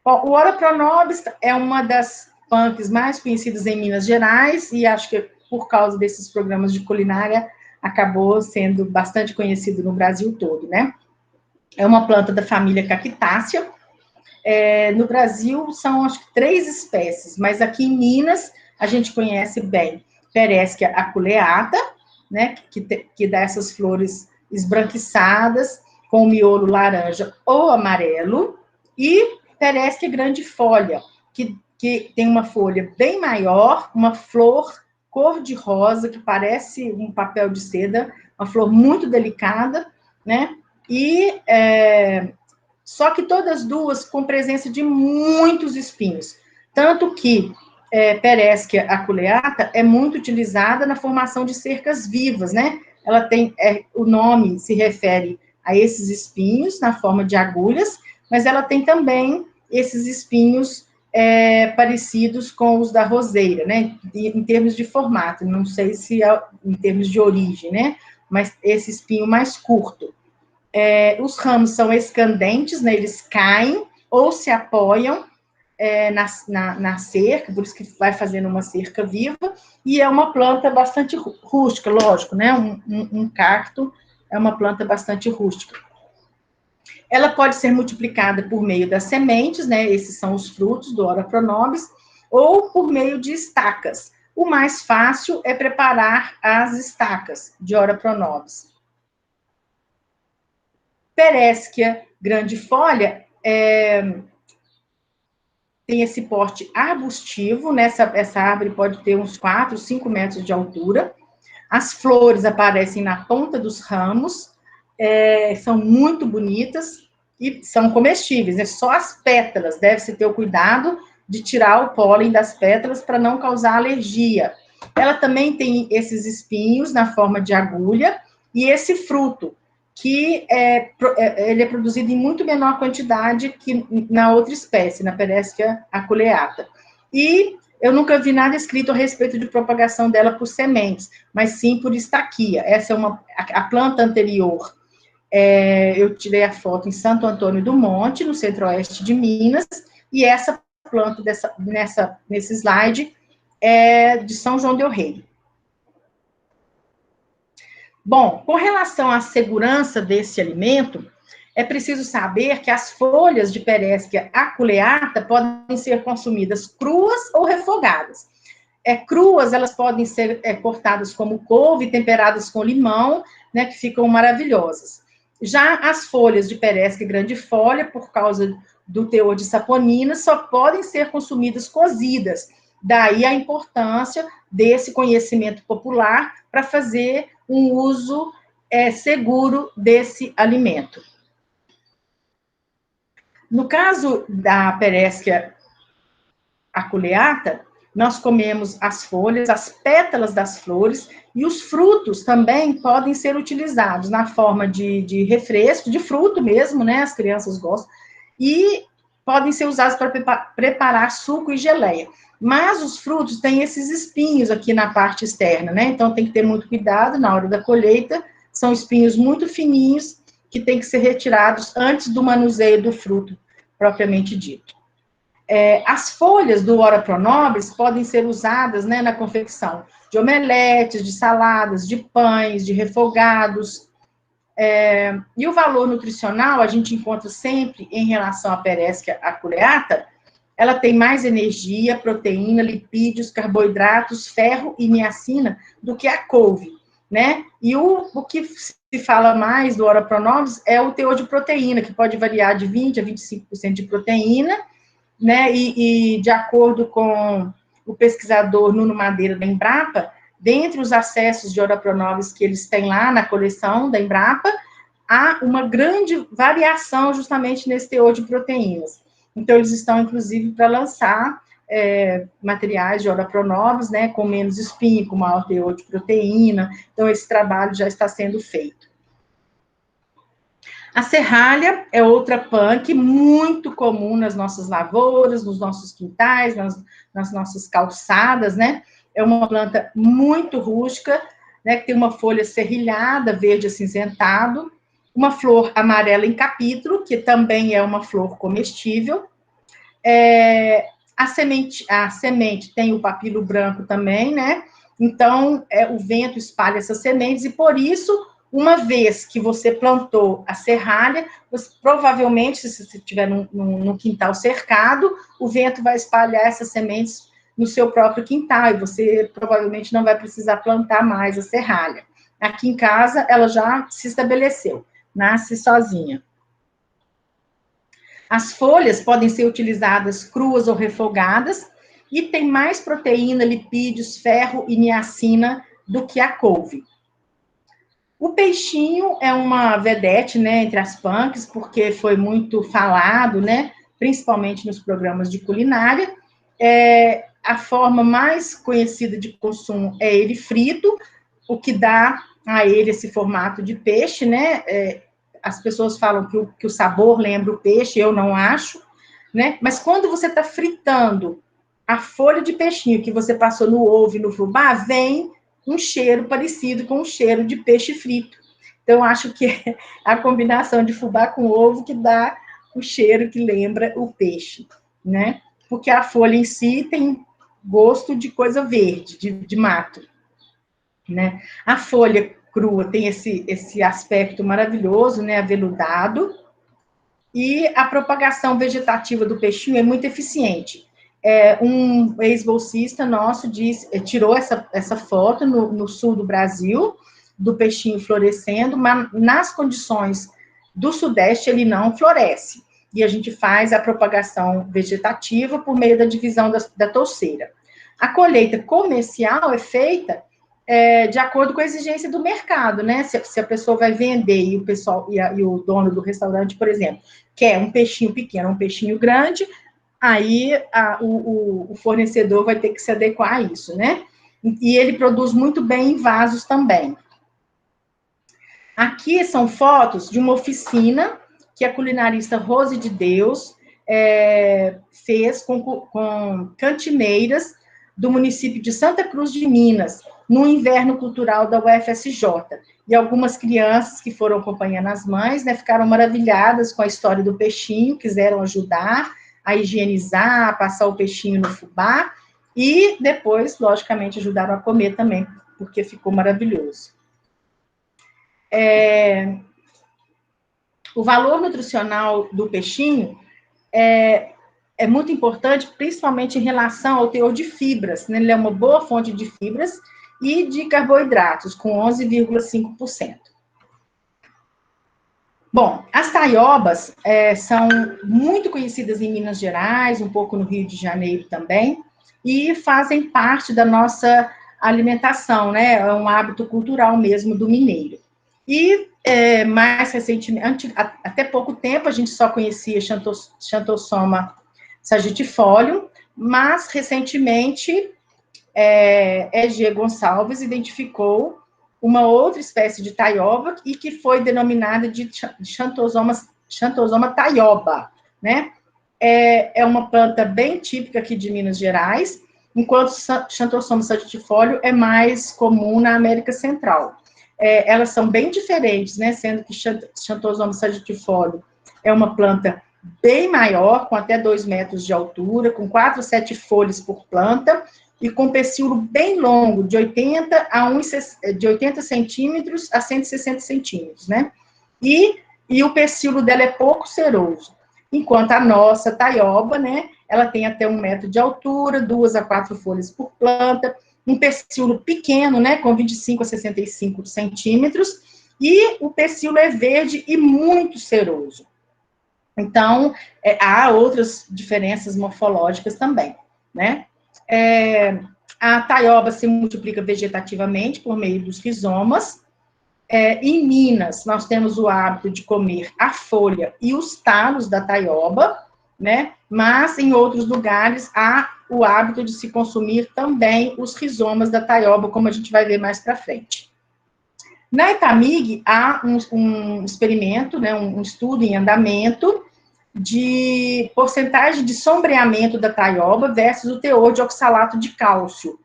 Bom, o Ora Pronobis é uma das punks mais conhecidas em Minas Gerais, e acho que por causa desses programas de culinária, acabou sendo bastante conhecido no Brasil todo, né? É uma planta da família Cactácea. No Brasil, são, acho que, 3 espécies, mas aqui em Minas, a gente conhece bem Pereskia aculeata, né, que dá essas flores esbranquiçadas, com miolo laranja ou amarelo, e Pereskia grandifolia, que tem uma folha bem maior, uma flor cor-de-rosa, que parece um papel de seda, uma flor muito delicada, né, e só que todas duas com presença de muitos espinhos, tanto que Pereskia aculeata é muito utilizada na formação de cercas vivas, né? Ela tem, o nome se refere a esses espinhos na forma de agulhas, mas ela tem também esses espinhos parecidos com os da roseira, né? Em termos de formato, não sei se é em termos de origem, né? Mas esse espinho mais curto. Os ramos são escandentes, né? Eles caem ou se apoiam na cerca, por isso que vai fazendo uma cerca viva, e é uma planta bastante rústica, lógico, né? Um cacto é uma planta bastante rústica. Ela pode ser multiplicada por meio das sementes, né? Esses são os frutos do Ora Pronobis, ou por meio de estacas. O mais fácil é preparar as estacas de Ora Pronobis. Pereskia grandifolia tem esse porte arbustivo, né? Essa árvore pode ter uns 4, 5 metros de altura. As flores aparecem na ponta dos ramos, são muito bonitas, e são comestíveis, né? Só as pétalas, deve-se ter o cuidado de tirar o pólen das pétalas para não causar alergia. Ela também tem esses espinhos na forma de agulha, e esse fruto, que ele é produzido em muito menor quantidade que na outra espécie, na Pereskia aculeata. E eu nunca vi nada escrito a respeito de propagação dela por sementes, mas sim por estaquia. Essa é a planta anterior. Eu tirei a foto em Santo Antônio do Monte, no centro-oeste de Minas, e essa planta nesse slide é de São João del Rei. Bom, com relação à segurança desse alimento, é preciso saber que as folhas de Pereskia aculeata podem ser consumidas cruas ou refogadas. Cruas, elas podem ser cortadas como couve, temperadas com limão, né, que ficam maravilhosas. Já as folhas de Pereskia grandifolia, por causa do teor de saponina, só podem ser consumidas cozidas. Daí a importância desse conhecimento popular para fazer um uso seguro desse alimento. No caso da Pereskia aculeata, nós comemos as folhas, as pétalas das flores, e os frutos também podem ser utilizados na forma de refresco, de fruto mesmo, né? As crianças gostam, e podem ser usados para preparar suco e geleia. Mas os frutos têm esses espinhos aqui na parte externa, né? Então tem que ter muito cuidado na hora da colheita. São espinhos muito fininhos que têm que ser retirados antes do manuseio do fruto, propriamente dito. As folhas do Ora Pro Nobis podem ser usadas, né, na confecção de omeletes, de saladas, de pães, de refogados. E o valor nutricional a gente encontra sempre em relação à Pereskia aculeata. Ela tem mais energia, proteína, lipídios, carboidratos, ferro e niacina do que a couve, né? E o que se fala mais do Ora Pro Nobis é o teor de proteína, que pode variar de 20% a 25% de proteína, né? E de acordo com o pesquisador Nuno Madeira da Embrapa, dentre os acessos de Ora Pro Nobis que eles têm lá na coleção da Embrapa, há uma grande variação justamente nesse teor de proteínas. Então, eles estão, inclusive, para lançar materiais de Ora Pro Nobis, né, com menos espinho, com maior teor de proteína. Então, esse trabalho já está sendo feito. A serralha é outra punk muito comum nas nossas lavouras, nos nossos quintais, nas nossas calçadas, né? É uma planta muito rústica, né, que tem uma folha serrilhada, verde acinzentado, uma flor amarela em capítulo, que também é uma flor comestível. A semente tem o papilo branco também, né? Então, o vento espalha essas sementes, e por isso, uma vez que você plantou a serralha, você, provavelmente, se você estiver num quintal cercado, o vento vai espalhar essas sementes no seu próprio quintal, e você provavelmente não vai precisar plantar mais a serralha. Aqui em casa, ela já se estabeleceu, nasce sozinha. As folhas podem ser utilizadas cruas ou refogadas, e tem mais proteína, lipídios, ferro e niacina do que a couve. O peixinho é uma vedete, né, entre as punks, porque foi muito falado, né, principalmente nos programas de culinária. A forma mais conhecida de consumo é ele frito, o que dá a ele esse formato de peixe, né? As pessoas falam que o sabor lembra o peixe, eu não acho, né? Mas quando você está fritando a folha de peixinho que você passou no ovo e no fubá, vem um cheiro parecido com o cheiro de peixe frito. Então, acho que é a combinação de fubá com ovo que dá o cheiro que lembra o peixe, né? Porque a folha em si tem gosto de coisa verde, de mato, né? A folha crua tem esse aspecto maravilhoso, né, aveludado, e a propagação vegetativa do peixinho é muito eficiente. Um ex-bolsista nosso tirou essa foto no sul do Brasil, do peixinho florescendo, mas nas condições do sudeste ele não floresce. E a gente faz a propagação vegetativa por meio da divisão da touceira. A colheita comercial é feita de acordo com a exigência do mercado, né? Se a pessoa vai vender e o pessoal e o dono do restaurante, por exemplo, quer um peixinho pequeno, um peixinho grande, aí o fornecedor vai ter que se adequar a isso, né? E ele produz muito bem em vasos também. Aqui são fotos de uma oficina que a culinarista Rose de Deus fez com cantineiras do município de Santa Cruz de Minas, no inverno cultural da UFSJ. E algumas crianças que foram acompanhando as mães, né, ficaram maravilhadas com a história do peixinho, quiseram ajudar a higienizar, a passar o peixinho no fubá, e depois, logicamente, ajudaram a comer também, porque ficou maravilhoso. O valor nutricional do peixinho é muito importante, principalmente em relação ao teor de fibras, né? Ele é uma boa fonte de fibras e de carboidratos, com 11,5%. Bom, as taiobas são muito conhecidas em Minas Gerais, um pouco no Rio de Janeiro também, e fazem parte da nossa alimentação, né? É um hábito cultural mesmo do mineiro. E mais recentemente, até pouco tempo, a gente só conhecia Xanthosoma sagittifolium, mas recentemente E.G. Gonçalves identificou uma outra espécie de taioba e que foi denominada de Xanthosoma taioba, né? É uma planta bem típica aqui de Minas Gerais, enquanto Xanthosoma sagittifolium é mais comum na América Central. Elas são bem diferentes, né? Sendo que Xanthosoma sagittifolium é uma planta bem maior, com até 2 metros de altura, com 4 a 7 folhas por planta, e com pecíolo bem longo, de 80 centímetros a 160 centímetros, né? E o pecíolo dela é pouco seroso. Enquanto a nossa taioba, né, ela tem até 1 metro de altura, 2 a 4 folhas por planta, um pecíolo pequeno, né, com 25 a 65 centímetros, e o pecíolo é verde e muito seroso. Então, há outras diferenças morfológicas também, né? A taioba se multiplica vegetativamente por meio dos rizomas. Em Minas, nós temos o hábito de comer a folha e os talos da taioba, né? Mas em outros lugares há o hábito de se consumir também os rizomas da taioba, como a gente vai ver mais para frente. Na Itamig, há um experimento, né, um estudo em andamento de porcentagem de sombreamento da taioba versus o teor de oxalato de cálcio.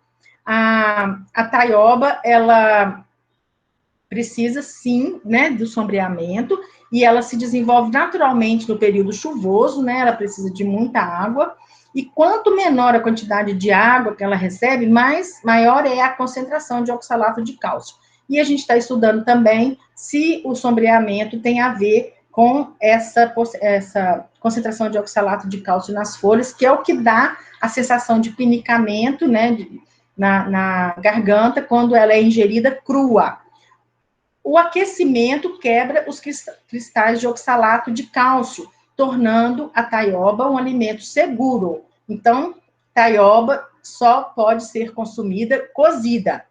A taioba, ela precisa, sim, né, do sombreamento, e ela se desenvolve naturalmente no período chuvoso, né, ela precisa de muita água, e quanto menor a quantidade de água que ela recebe, maior é a concentração de oxalato de cálcio. E a gente está estudando também se o sombreamento tem a ver com essa concentração de oxalato de cálcio nas folhas, que é o que dá a sensação de pinicamento, né, na garganta, quando ela é ingerida crua. O aquecimento quebra os cristais de oxalato de cálcio, tornando a taioba um alimento seguro. Então, taioba só pode ser consumida cozida.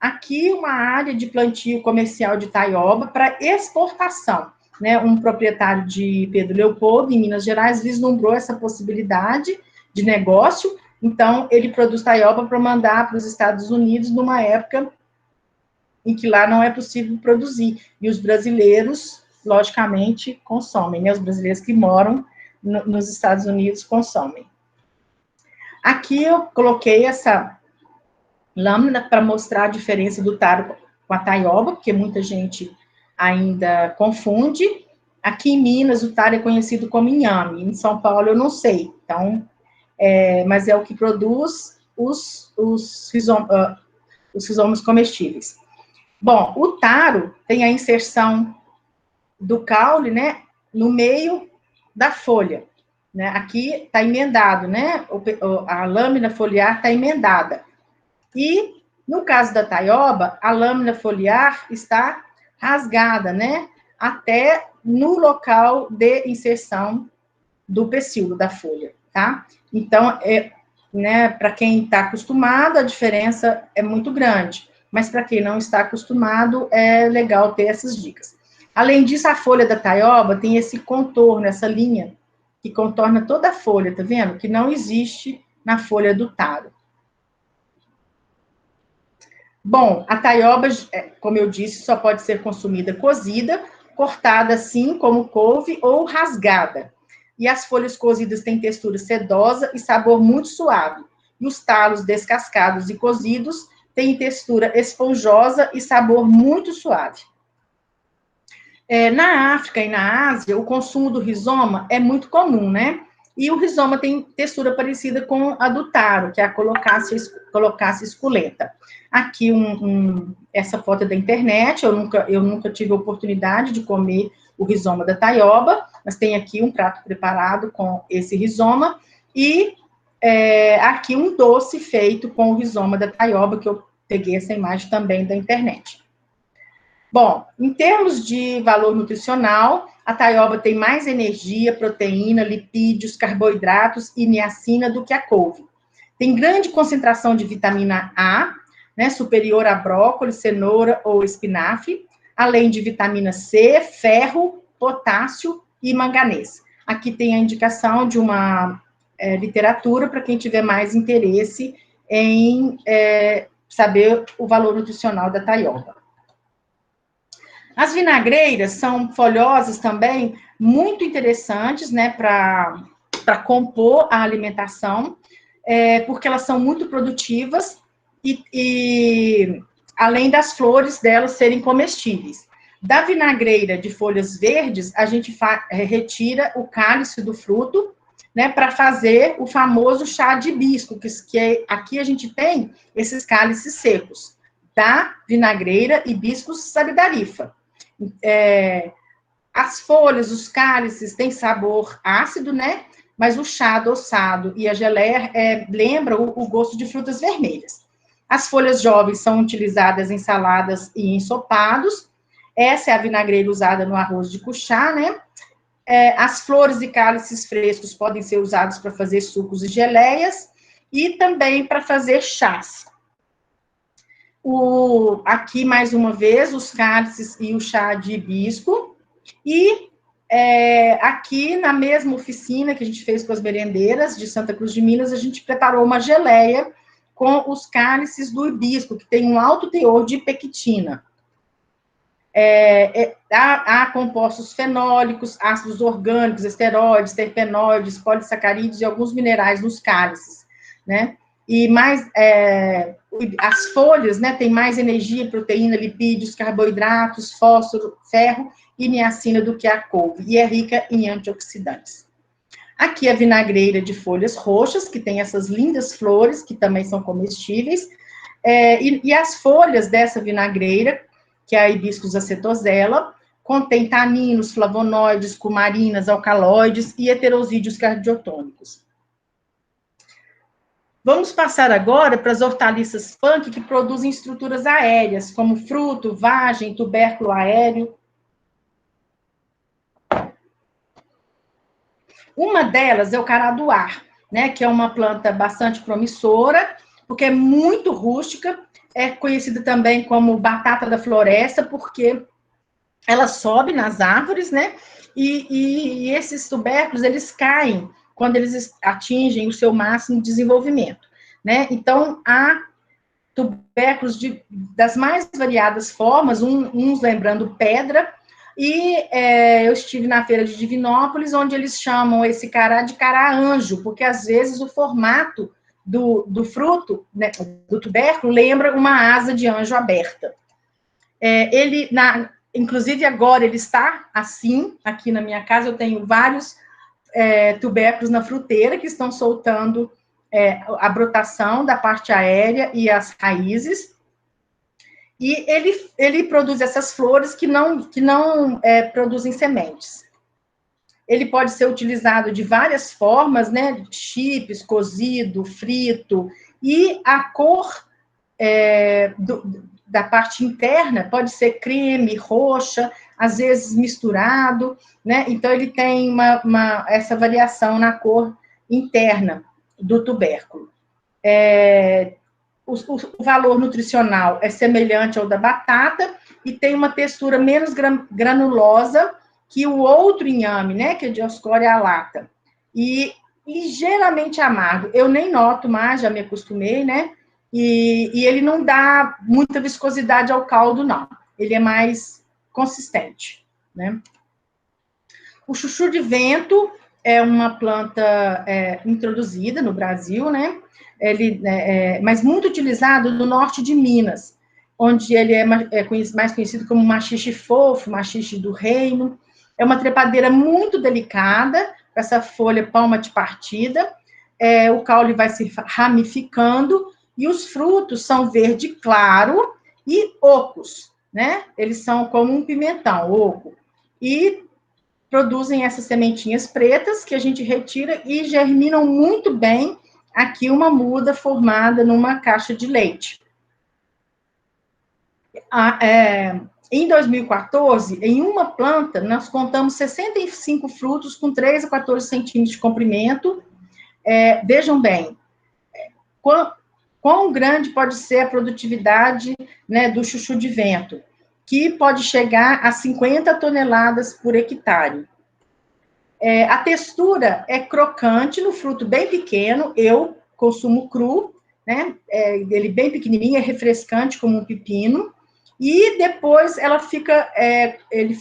Aqui, uma área de plantio comercial de taioba para exportação, né? Um proprietário de Pedro Leopoldo, em Minas Gerais, vislumbrou essa possibilidade de negócio, então ele produz taioba para mandar para os Estados Unidos numa época em que lá não é possível produzir, e os brasileiros, logicamente, consomem, né? Os brasileiros que moram nos Estados Unidos consomem. Aqui eu coloquei essa lâmina para mostrar a diferença do taro com a taioba, porque muita gente ainda confunde. Aqui em Minas, o taro é conhecido como inhame, em São Paulo eu não sei, então, mas é o que produz os rizomos comestíveis. Bom, o taro tem a inserção do caule, né, no meio da folha, né, aqui está emendado, né, a lâmina foliar está emendada. E, no caso da taioba, a lâmina foliar está rasgada, né, até no local de inserção do pecíolo da folha, tá? Então, né, para quem está acostumado, a diferença é muito grande, mas para quem não está acostumado, é legal ter essas dicas. Além disso, a folha da taioba tem esse contorno, essa linha, que contorna toda a folha, tá vendo? Que não existe na folha do taro. Bom, a taioba, como eu disse, só pode ser consumida cozida, cortada assim, como couve, ou rasgada. E as folhas cozidas têm textura sedosa e sabor muito suave. E os talos descascados e cozidos têm textura esponjosa e sabor muito suave. Na África e na Ásia, o consumo do rizoma é muito comum, né? E o rizoma tem textura parecida com a do taro, que é a colocasse esculenta. Aqui essa foto é da internet, eu nunca tive a oportunidade de comer o rizoma da taioba, mas tem aqui um prato preparado com esse rizoma, e aqui um doce feito com o rizoma da taioba, que eu peguei essa imagem também da internet. Bom, em termos de valor nutricional, a taioba tem mais energia, proteína, lipídios, carboidratos e niacina do que a couve. Tem grande concentração de vitamina A, né, superior a brócolis, cenoura ou espinafre, além de vitamina C, ferro, potássio e manganês. Aqui tem a indicação de uma literatura para quem tiver mais interesse em saber o valor nutricional da taioba. As vinagreiras são folhosas também, muito interessantes, né, para compor a alimentação, porque elas são muito produtivas e além das flores delas serem comestíveis. Da vinagreira de folhas verdes, a gente retira o cálice do fruto, né, para fazer o famoso chá de hibisco, que aqui a gente tem esses cálices secos, da vinagreira Hibiscus sabidarifa. As folhas, os cálices têm sabor ácido, né? Mas o chá adoçado e a geleia lembram o gosto de frutas vermelhas. As folhas jovens são utilizadas em saladas e ensopados. Essa é a vinagreira usada no arroz de cuchá, né? As flores e cálices frescos podem ser usados para fazer sucos e geleias e também para fazer chás. Aqui, mais uma vez, os cálices e o chá de hibisco. E aqui, na mesma oficina que a gente fez com as merendeiras de Santa Cruz de Minas, a gente preparou uma geleia com os cálices do hibisco, que tem um alto teor de pectina. Há compostos fenólicos, ácidos orgânicos, esteroides, terpenoides, polissacarídeos e alguns minerais nos cálices, né? E as folhas, né, têm mais energia, proteína, lipídios, carboidratos, fósforo, ferro e niacina do que a couve, e é rica em antioxidantes. Aqui a vinagreira de folhas roxas, que tem essas lindas flores, que também são comestíveis, e as folhas dessa vinagreira, que é a Hibiscus acetosella, contém taninos, flavonoides, cumarinas, alcaloides e heterosídeos cardiotônicos. Vamos passar agora para as hortaliças funk que produzem estruturas aéreas, como fruto, vagem, tubérculo aéreo. Uma delas é o caraduá, né, que é uma planta bastante promissora, porque é muito rústica, é conhecida também como batata da floresta, porque ela sobe nas árvores, né, e esses tubérculos, eles caem quando eles atingem o seu máximo desenvolvimento, né? Então, há tubérculos das mais variadas formas, uns lembrando pedra, e eu estive na feira de Divinópolis, onde eles chamam esse cará de cará-anjo, porque às vezes o formato do fruto, né, do tubérculo, lembra uma asa de anjo aberta. Inclusive agora ele está assim, aqui na minha casa eu tenho vários tubérculos na fruteira que estão soltando a brotação da parte aérea e as raízes, e ele produz essas flores que não produzem sementes. Ele pode ser utilizado de várias formas, né, chips, cozido, frito, e a cor da parte interna pode ser creme, roxa, às vezes misturado, né? Então, ele tem essa variação na cor interna do tubérculo. O valor nutricional é semelhante ao da batata e tem uma textura menos granulosa que o outro inhame, né, que é Dioscorea alata. E ligeiramente amargo. Eu nem noto mais, já me acostumei, né? E ele não dá muita viscosidade ao caldo, não. Ele é mais consistente, né? O chuchu de vento é uma planta introduzida no Brasil, né? Mas muito utilizado no norte de Minas, onde ele é mais conhecido como maxixe fofo, maxixe do reino. É uma trepadeira muito delicada, com essa folha palma de partida. O caule vai se ramificando e os frutos são verde claro e ocos, né? Eles são como um pimentão, oco. E produzem essas sementinhas pretas que a gente retira e germinam muito bem aqui uma muda formada numa caixa de leite. Em 2014, em uma planta, nós contamos 65 frutos com 3 a 14 centímetros de comprimento. Vejam bem, quão grande pode ser a produtividade, né, do chuchu de vento, que pode chegar a 50 toneladas por hectare. A textura é crocante, no fruto bem pequeno, eu consumo cru, né? Ele bem pequenininho, é refrescante como um pepino, e depois ela fica,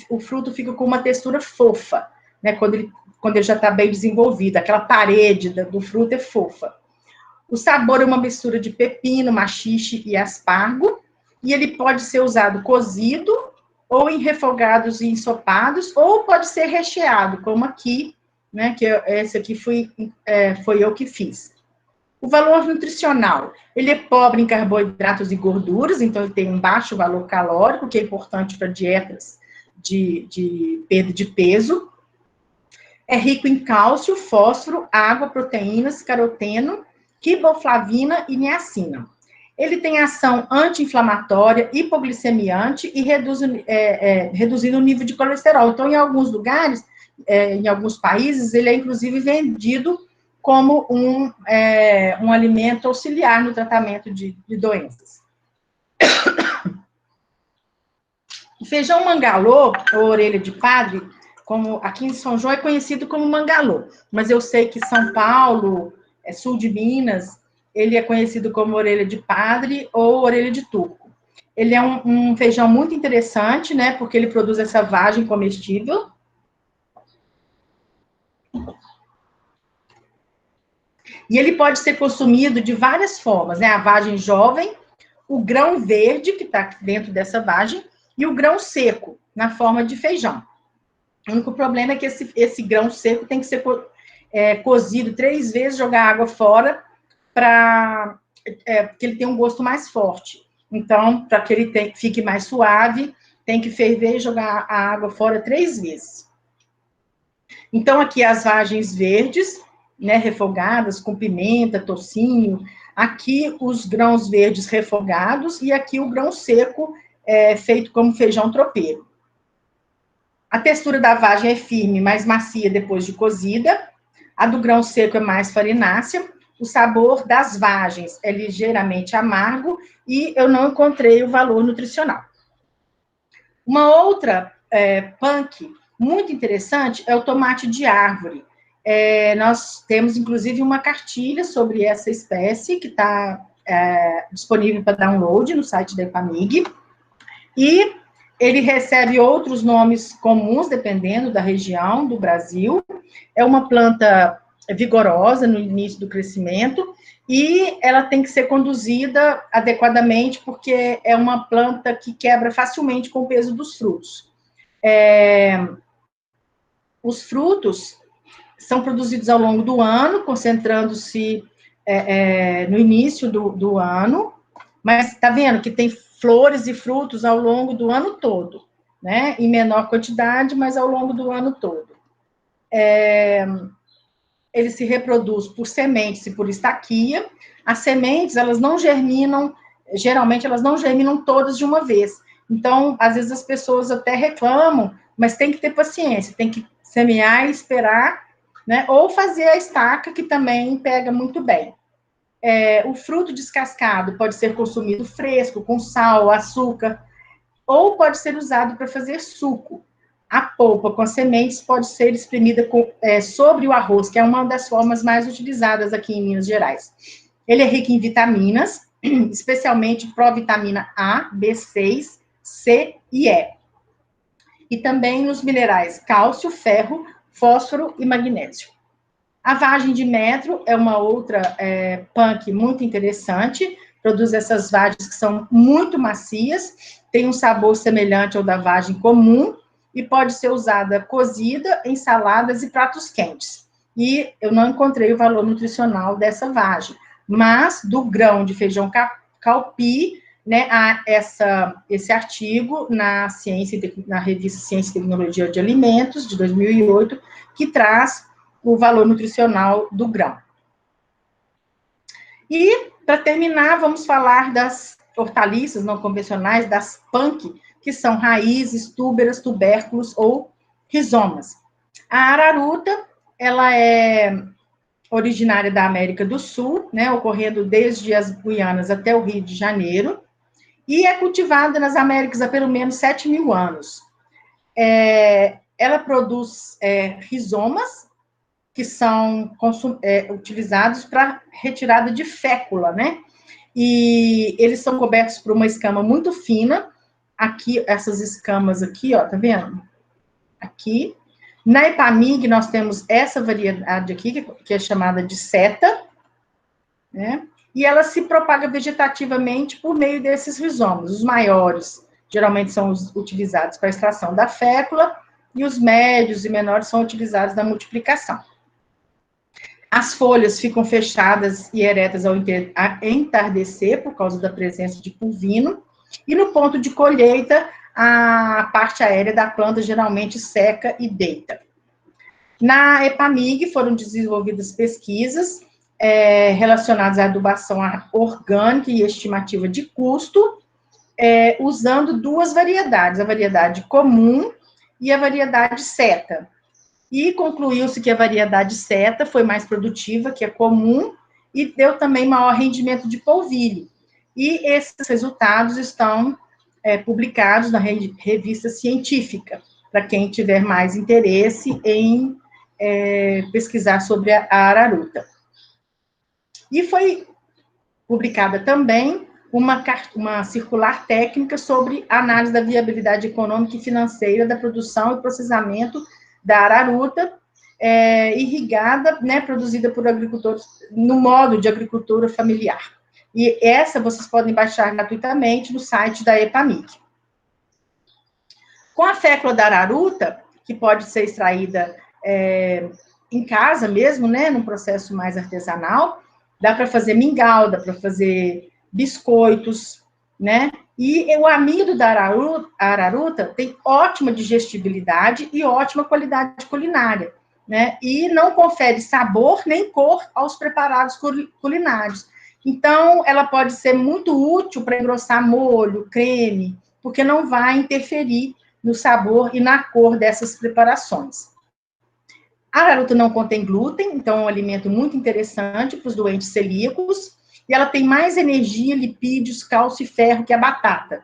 o fruto fica com uma textura fofa, né? Quando ele já está bem desenvolvido, aquela parede do fruto é fofa. O sabor é uma mistura de pepino, maxixe e aspargo, e ele pode ser usado cozido, ou em refogados e ensopados, ou pode ser recheado, como aqui, né, que esse aqui foi eu que fiz. O valor nutricional, ele é pobre em carboidratos e gorduras, então ele tem um baixo valor calórico, que é importante para dietas de perda de peso. É rico em cálcio, fósforo, água, proteínas, caroteno, riboflavina e niacina. Ele tem ação anti-inflamatória, hipoglicemiante e reduzindo o nível de colesterol. Então, em alguns lugares, em alguns países, ele é inclusive vendido como um alimento auxiliar no tratamento de doenças. O feijão mangalô, ou orelha de padre, como aqui em São João é conhecido como mangalô, mas eu sei que São Paulo, sul de Minas, ele é conhecido como orelha de padre ou orelha de turco. Ele é um feijão muito interessante, né, porque ele produz essa vagem comestível. E ele pode ser consumido de várias formas, né, a vagem jovem, o grão verde, que está dentro dessa vagem, e o grão seco, na forma de feijão. O único problema é que esse grão seco tem que ser cozido 3 vezes, jogar água fora, porque ele tem um gosto mais forte. Então, para que ele fique mais suave, tem que ferver e jogar a água fora 3 vezes. Então, aqui as vagens verdes, né, refogadas, com pimenta, tocinho. Aqui os grãos verdes refogados e aqui o grão seco, feito como feijão tropeiro. A textura da vagem é firme, mais macia depois de cozida. A do grão seco é mais farinácea. O sabor das vagens é ligeiramente amargo e eu não encontrei o valor nutricional. Uma outra punk muito interessante é o tomate de árvore. Nós temos, inclusive, uma cartilha sobre essa espécie que está disponível para download no site da EPAMIG. E ele recebe outros nomes comuns, dependendo da região do Brasil. É uma planta vigorosa no início do crescimento e ela tem que ser conduzida adequadamente, porque é uma planta que quebra facilmente com o peso dos frutos. Os frutos são produzidos ao longo do ano, concentrando-se no início do ano, mas está vendo que tem flores e frutos ao longo do ano todo, né? Em menor quantidade, mas ao longo do ano todo. Ele se reproduz por sementes e por estaquia. As sementes, elas não germinam, geralmente elas não germinam todas de uma vez. Então, às vezes as pessoas até reclamam, mas tem que ter paciência, tem que semear e esperar, né? Ou fazer a estaca, que também pega muito bem. O fruto descascado pode ser consumido fresco, com sal, açúcar, ou pode ser usado para fazer suco. A polpa com as sementes pode ser espremida sobre o arroz, que é uma das formas mais utilizadas aqui em Minas Gerais. Ele é rico em vitaminas, especialmente provitamina A, B6, C e E. E também nos minerais cálcio, ferro, fósforo e magnésio. A vagem de metro é uma outra punk muito interessante, produz essas vagens que são muito macias, tem um sabor semelhante ao da vagem comum e pode ser usada cozida em saladas e pratos quentes. E eu não encontrei o valor nutricional dessa vagem, mas do grão de feijão calpi, né, há esse artigo na revista Ciência e Tecnologia de Alimentos, de 2008, que traz o valor nutricional do grão. E, para terminar, vamos falar das hortaliças não convencionais, das punk, que são raízes, túberas, tubérculos ou rizomas. A araruta, ela é originária da América do Sul, né, ocorrendo desde as Guianas até o Rio de Janeiro, e é cultivada nas Américas há pelo menos 7.000 anos. Ela produz rizomas, que são utilizados para retirada de fécula, né? E eles são cobertos por uma escama muito fina. Aqui, essas escamas aqui, ó, tá vendo? Aqui. Na Epamig, nós temos essa variedade aqui, que é chamada de seta, né? E ela se propaga vegetativamente por meio desses rizomos. Os maiores, geralmente, são os utilizados para a extração da fécula, e os médios e menores são utilizados na multiplicação. As folhas ficam fechadas e eretas ao entardecer, por causa da presença de pulvino, e no ponto de colheita, a parte aérea da planta geralmente seca e deita. Na Epamig foram desenvolvidas pesquisas relacionadas à adubação orgânica e estimativa de custo, usando duas variedades, a variedade comum e a variedade seta. E concluiu-se que a variedade seta foi mais produtiva que a comum e deu também maior rendimento de polvilho. E esses resultados estão publicados na revista científica, para quem tiver mais interesse em pesquisar sobre a araruta. E foi publicada também uma circular técnica sobre a análise da viabilidade econômica e financeira da produção e processamento da araruta, irrigada, né, produzida por agricultores no modo de agricultura familiar. E essa vocês podem baixar gratuitamente no site da Epamig. Com a fécula da araruta, que pode ser extraída em casa mesmo, né, num processo mais artesanal, dá para fazer mingau, dá para fazer biscoitos, né? E o amido da araruta tem ótima digestibilidade e ótima qualidade culinária, né? E não confere sabor nem cor aos preparados culinários. Então, ela pode ser muito útil para engrossar molho, creme, porque não vai interferir no sabor e na cor dessas preparações. A araruta não contém glúten, então é um alimento muito interessante para os doentes celíacos, e ela tem mais energia, lipídios, cálcio e ferro que a batata,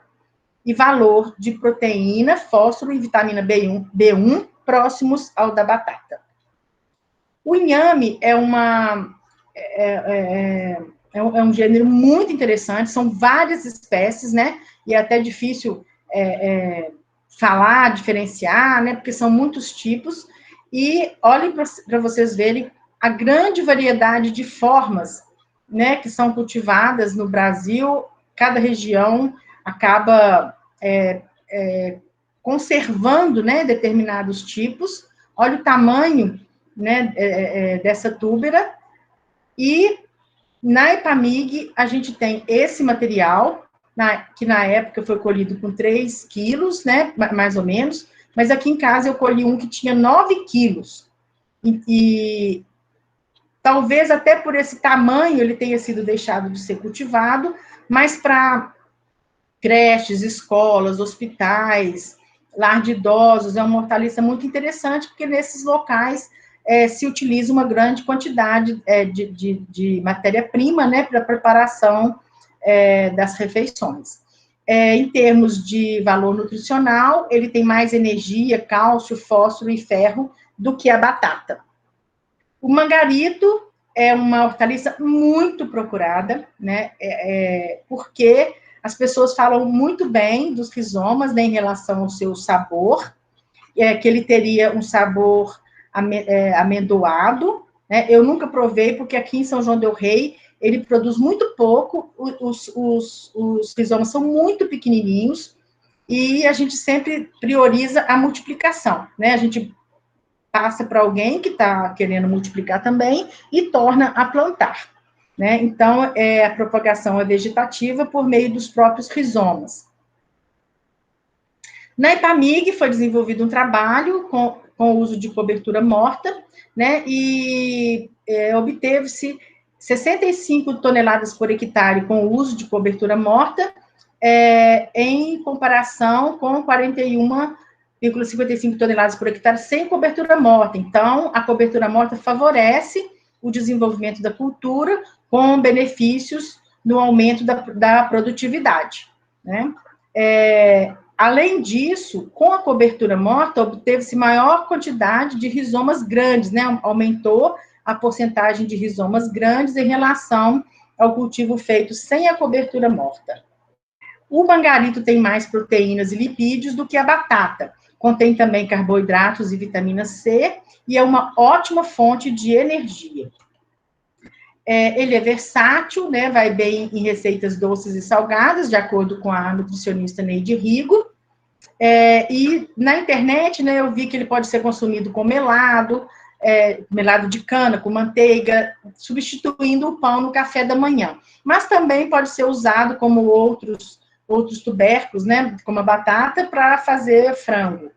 e valor de proteína, fósforo e vitamina B1 próximos ao da batata. O inhame é um gênero muito interessante, são várias espécies, né, e é até difícil falar, diferenciar, né, porque são muitos tipos, e olhem para vocês verem a grande variedade de formas, né, que são cultivadas no Brasil. Cada região acaba conservando, né, determinados tipos. Olha o tamanho, né, dessa túbera. E na Epamig a gente tem esse material, que na época foi colhido com 3 quilos, né, mais ou menos, mas aqui em casa eu colhi um que tinha 9 quilos. E talvez até por esse tamanho ele tenha sido deixado de ser cultivado, mas para creches, escolas, hospitais, lar de idosos, é uma hortaliça muito interessante, porque nesses locais se utiliza uma grande quantidade de matéria-prima, né, para a preparação das refeições. Em termos de valor nutricional, ele tem mais energia, cálcio, fósforo e ferro do que a batata. O mangarito é uma hortaliça muito procurada, né, porque as pessoas falam muito bem dos rizomas, né, em relação ao seu sabor, que ele teria um sabor amendoado, né? Eu nunca provei, porque aqui em São João del Rei, ele produz muito pouco, os rizomas são muito pequenininhos, e a gente sempre prioriza a multiplicação, né? A gente passa para alguém que está querendo multiplicar também, e torna a plantar, né? Então, a propagação é vegetativa por meio dos próprios rizomas. Na Ipamig foi desenvolvido um trabalho com o uso de cobertura morta, né, e obteve-se 65 toneladas por hectare com o uso de cobertura morta, em comparação com 41,55 toneladas por hectare sem cobertura morta. Então, a cobertura morta favorece o desenvolvimento da cultura, com benefícios no aumento da produtividade, né? Além disso, com a cobertura morta, obteve-se maior quantidade de rizomas grandes, né? Aumentou a porcentagem de rizomas grandes em relação ao cultivo feito sem a cobertura morta. O mangarito tem mais proteínas e lipídios do que a batata. Contém também carboidratos e vitamina C, e é uma ótima fonte de energia. Ele é versátil, né, vai bem em receitas doces e salgadas, de acordo com a nutricionista Neide Rigo. E na internet, né, eu vi que ele pode ser consumido com melado, melado de cana, com manteiga, substituindo o pão no café da manhã. Mas também pode ser usado como outros tubérculos, né, como a batata, para fazer frango.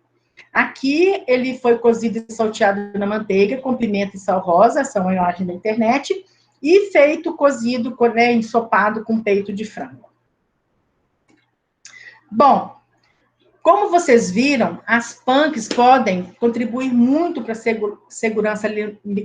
Aqui, ele foi cozido e salteado na manteiga, com pimenta e sal rosa, são a imagem da internet, e feito cozido, né, ensopado com peito de frango. Bom, como vocês viram, as punks podem contribuir muito para a segurança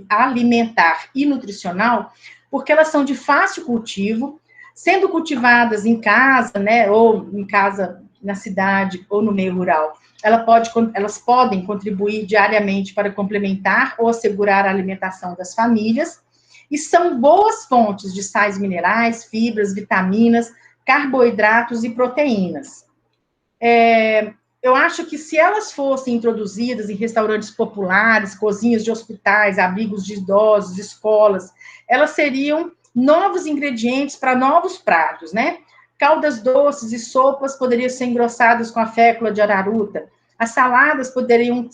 alimentar e nutricional, porque elas são de fácil cultivo, sendo cultivadas em casa, né, ou em casa na cidade ou no meio rural. Elas podem contribuir diariamente para complementar ou assegurar a alimentação das famílias, e são boas fontes de sais minerais, fibras, vitaminas, carboidratos e proteínas. Eu acho que se elas fossem introduzidas em restaurantes populares, cozinhas de hospitais, abrigos de idosos, escolas, elas seriam novos ingredientes para novos pratos, né? Caldas doces e sopas poderiam ser engrossadas com a fécula de araruta. As saladas poderiam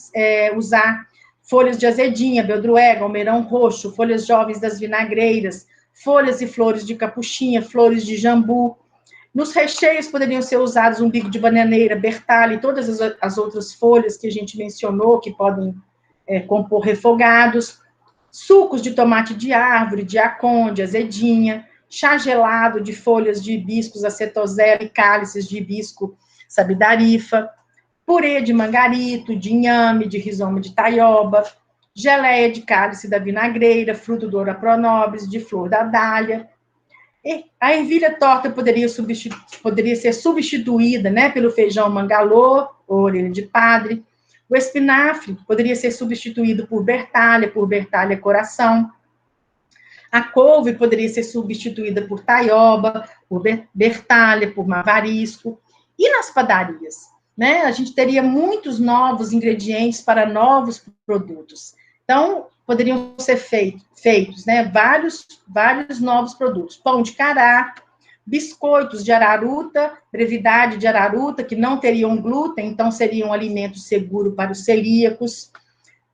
usar folhas de azedinha, beldroega, almeirão roxo, folhas jovens das vinagreiras, folhas e flores de capuchinha, flores de jambu. Nos recheios poderiam ser usados umbigo de bananeira, bertalha e todas as outras folhas que a gente mencionou, que podem compor refogados, sucos de tomate de árvore, de acon, de azedinha, chá gelado de folhas de hibiscos acetosela e cálices de hibisco sabidarifa, purê de mangarito, de inhame, de rizoma de taioba, geleia de cálice da vinagreira, fruto do Ora pronobis, de flor da dália. A ervilha torta poderia ser substituída, né, pelo feijão mangalô, ou orelha de padre. O espinafre poderia ser substituído por bertalha coração. A couve poderia ser substituída por taioba, por bertalha, por mavarisco. E nas padarias, né, a gente teria muitos novos ingredientes para novos produtos. Então, poderiam ser feitos, né, vários novos produtos. Pão de cará, biscoitos de araruta, brevidade de araruta, que não teriam glúten, então seria um alimento seguro para os celíacos.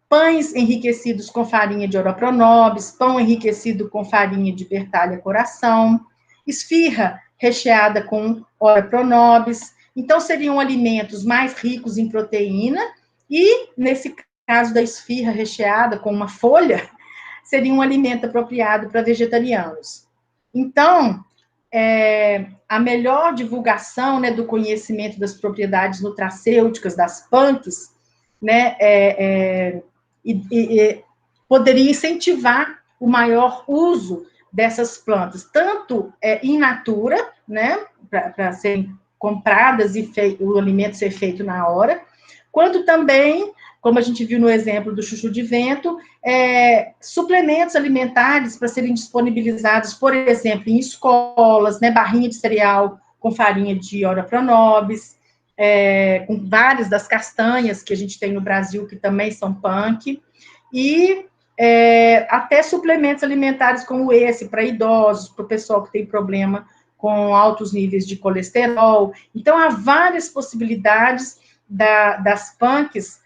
Pães enriquecidos com farinha de Ora pronobis, pão enriquecido com farinha de bertalha coração, esfirra recheada com Ora pronobis. Então, seriam alimentos mais ricos em proteína e, nesse caso da esfirra recheada com uma folha, seria um alimento apropriado para vegetarianos. Então, a melhor divulgação, né, do conhecimento das propriedades nutracêuticas das punks, né, poderia incentivar o maior uso dessas plantas, tanto in natura, né, para serem compradas e o alimento ser feito na hora, quanto também, como a gente viu no exemplo do chuchu de vento, suplementos alimentares para serem disponibilizados, por exemplo, em escolas, né, barrinha de cereal com farinha de Ora Pronobis, com várias das castanhas que a gente tem no Brasil, que também são punk, e até suplementos alimentares como esse, para idosos, para o pessoal que tem problema com altos níveis de colesterol. Então, há várias possibilidades das punks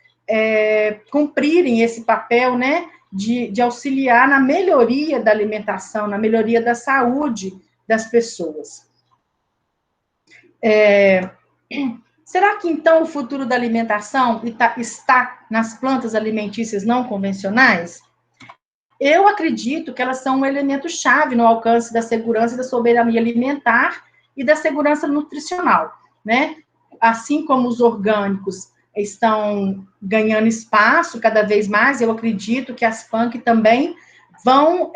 cumprirem esse papel, né, de auxiliar na melhoria da alimentação, na melhoria da saúde das pessoas. Será que, então, o futuro da alimentação está nas plantas alimentícias não convencionais? Eu acredito que elas são um elemento-chave no alcance da segurança e da soberania alimentar e da segurança nutricional, né? Assim como os orgânicos estão ganhando espaço cada vez mais, eu acredito que as punk também vão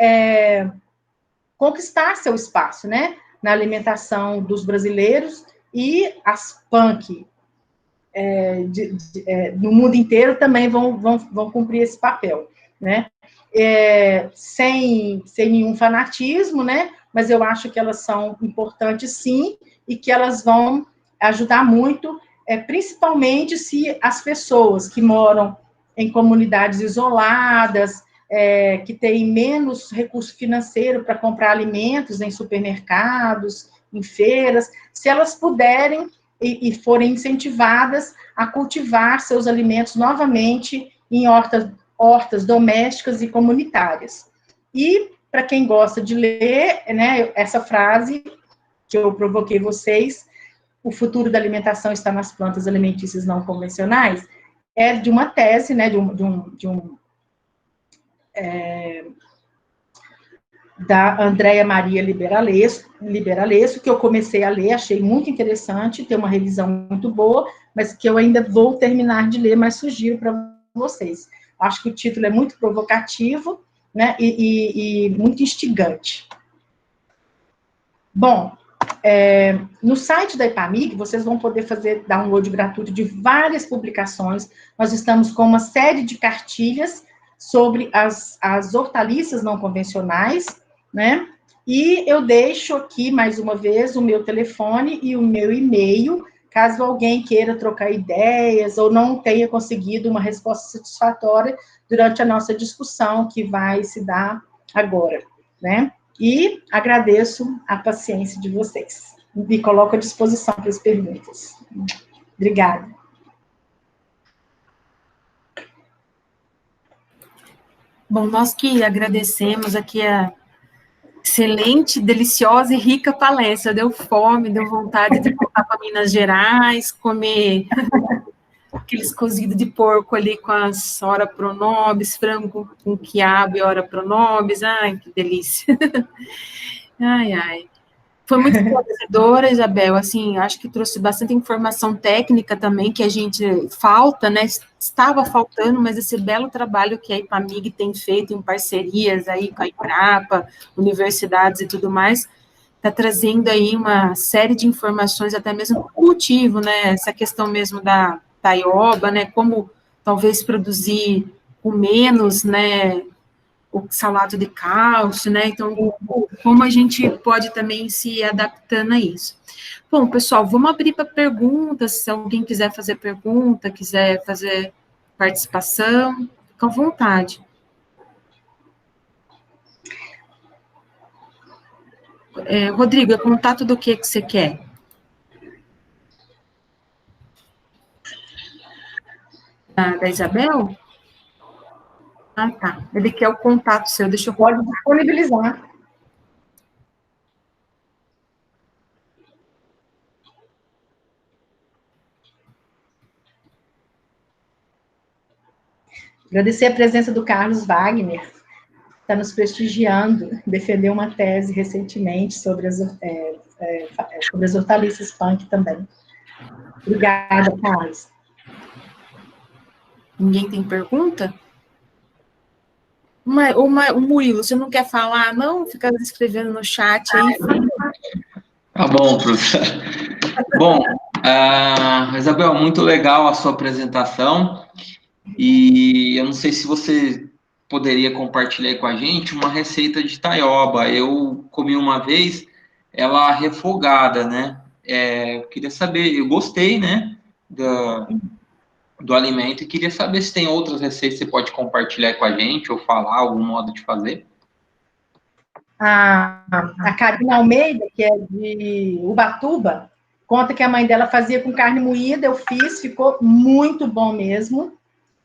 conquistar seu espaço, né? Na alimentação dos brasileiros, e as punk no mundo inteiro também vão cumprir esse papel, né? Sem nenhum fanatismo, né? Mas eu acho que elas são importantes, sim, e que elas vão ajudar muito, principalmente se as pessoas que moram em comunidades isoladas, que têm menos recurso financeiro para comprar alimentos em supermercados, em feiras, se elas puderem e forem incentivadas a cultivar seus alimentos novamente em hortas domésticas e comunitárias. E, para quem gosta de ler, né, essa frase que eu provoquei vocês, o futuro da alimentação está nas plantas alimentícias não convencionais, é de uma tese, né, da Andréa Maria Liberalesso, que eu comecei a ler, achei muito interessante, tem uma revisão muito boa, mas que eu ainda vou terminar de ler, mas sugiro para vocês. Acho que o título é muito provocativo, né, e muito instigante. Bom, no site da EPAMIG, vocês vão poder fazer download gratuito de várias publicações. Nós estamos com uma série de cartilhas sobre as hortaliças não convencionais, né? E eu deixo aqui, mais uma vez, o meu telefone e o meu e-mail, caso alguém queira trocar ideias ou não tenha conseguido uma resposta satisfatória durante a nossa discussão, que vai se dar agora, né? E agradeço a paciência de vocês. Me coloco à disposição para as perguntas. Obrigada. Bom, nós que agradecemos aqui a excelente, deliciosa e rica palestra. Deu fome, deu vontade de voltar para Minas Gerais, comer aqueles cozidos de porco ali com as ora pronobis, frango com quiabo e ora pronobis. Ai, que delícia. Ai, ai. Foi muito esclarecedora, Isabel, assim, acho que trouxe bastante informação técnica também, que a gente falta, né, estava faltando, mas esse belo trabalho que a IPAMIG tem feito em parcerias aí com a Embrapa, universidades e tudo mais, está trazendo aí uma série de informações, até mesmo cultivo, né, essa questão mesmo da taioba, né, como talvez produzir com menos, né, o salato de cálcio, né? Então, como a gente pode também se adaptando a isso. Bom, pessoal, vamos abrir para perguntas, se alguém quiser fazer pergunta, quiser fazer participação, fica à vontade. Rodrigo, é contato do que você quer? Da Isabel? Ah, tá. Ele quer o contato seu, deixa eu... Pode disponibilizar. Agradecer a presença do Carlos Wagner, que está nos prestigiando, defendeu uma tese recentemente sobre as hortaliças punk também. Obrigada, Carlos. Ninguém tem pergunta? O Murilo, você não quer falar, não? Fica escrevendo no chat aí. Tá bom, professor. Bom, Isabel, muito legal a sua apresentação. E eu não sei se você poderia compartilhar aí com a gente uma receita de taioba. Eu comi uma vez ela refogada, né? Eu queria saber, eu gostei, né, do alimento e queria saber se tem outras receitas que você pode compartilhar com a gente ou falar algum modo de fazer. A Karina Almeida, que é de Ubatuba, conta que a mãe dela fazia com carne moída, eu fiz, ficou muito bom mesmo.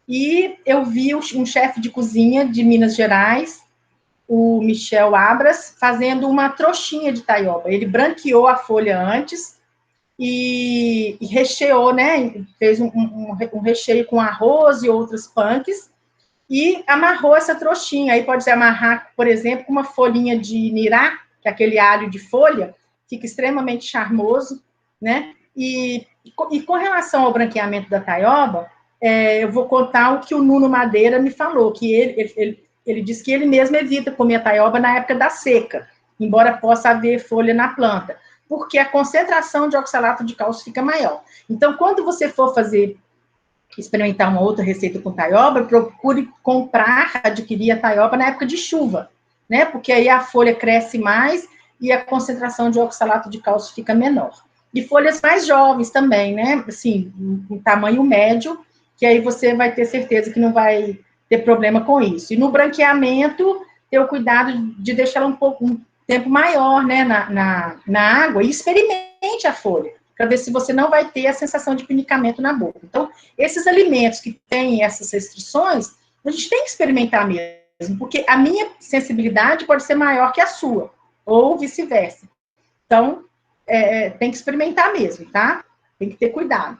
E eu vi um chefe de cozinha de Minas Gerais, o Michel Abras, fazendo uma trouxinha de taioba. Ele branqueou a folha antes e recheou, né? Fez um recheio com arroz e outros punks e amarrou essa trouxinha. Aí pode amarrar, por exemplo, com uma folhinha de nirá, que é aquele alho de folha, fica extremamente charmoso, né? E com relação ao branqueamento da taioba, eu vou contar o que o Nuno Madeira me falou, que ele disse que ele mesmo evita comer a taioba na época da seca, embora possa haver folha na planta, porque a concentração de oxalato de cálcio fica maior. Então, quando você for experimentar uma outra receita com taioba, procure adquirir a taioba na época de chuva, né? Porque aí a folha cresce mais e a concentração de oxalato de cálcio fica menor. E folhas mais jovens também, né? Assim, um tamanho médio, que aí você vai ter certeza que não vai ter problema com isso. E no branqueamento, ter o cuidado de deixá-la um tempo maior, né, na água, e experimente a folha, para ver se você não vai ter a sensação de pinicamento na boca. Então, esses alimentos que têm essas restrições, a gente tem que experimentar mesmo, porque a minha sensibilidade pode ser maior que a sua, ou vice-versa. Então, tem que experimentar mesmo, tá? Tem que ter cuidado.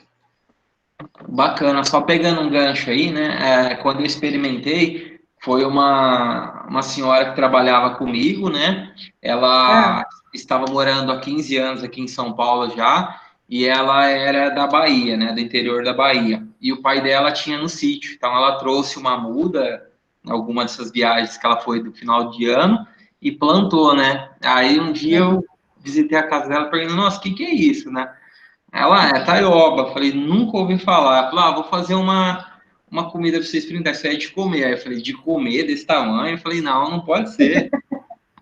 Bacana, só pegando um gancho aí, né? Quando eu experimentei, foi uma senhora que trabalhava comigo, né? Ela estava morando há 15 anos aqui em São Paulo já, e ela era da Bahia, né? Do interior da Bahia. E o pai dela tinha no sítio, então ela trouxe uma muda, em alguma dessas viagens que ela foi do final de ano, e plantou, né? Aí um dia eu visitei a casa dela e perguntei, nossa, o que é isso, né? Ela é taioba. Falei, nunca ouvi falar. Falei, vou fazer uma comida para vocês experimentarem. Isso é de comer. Aí eu falei, de comer desse tamanho? Eu falei, não pode ser.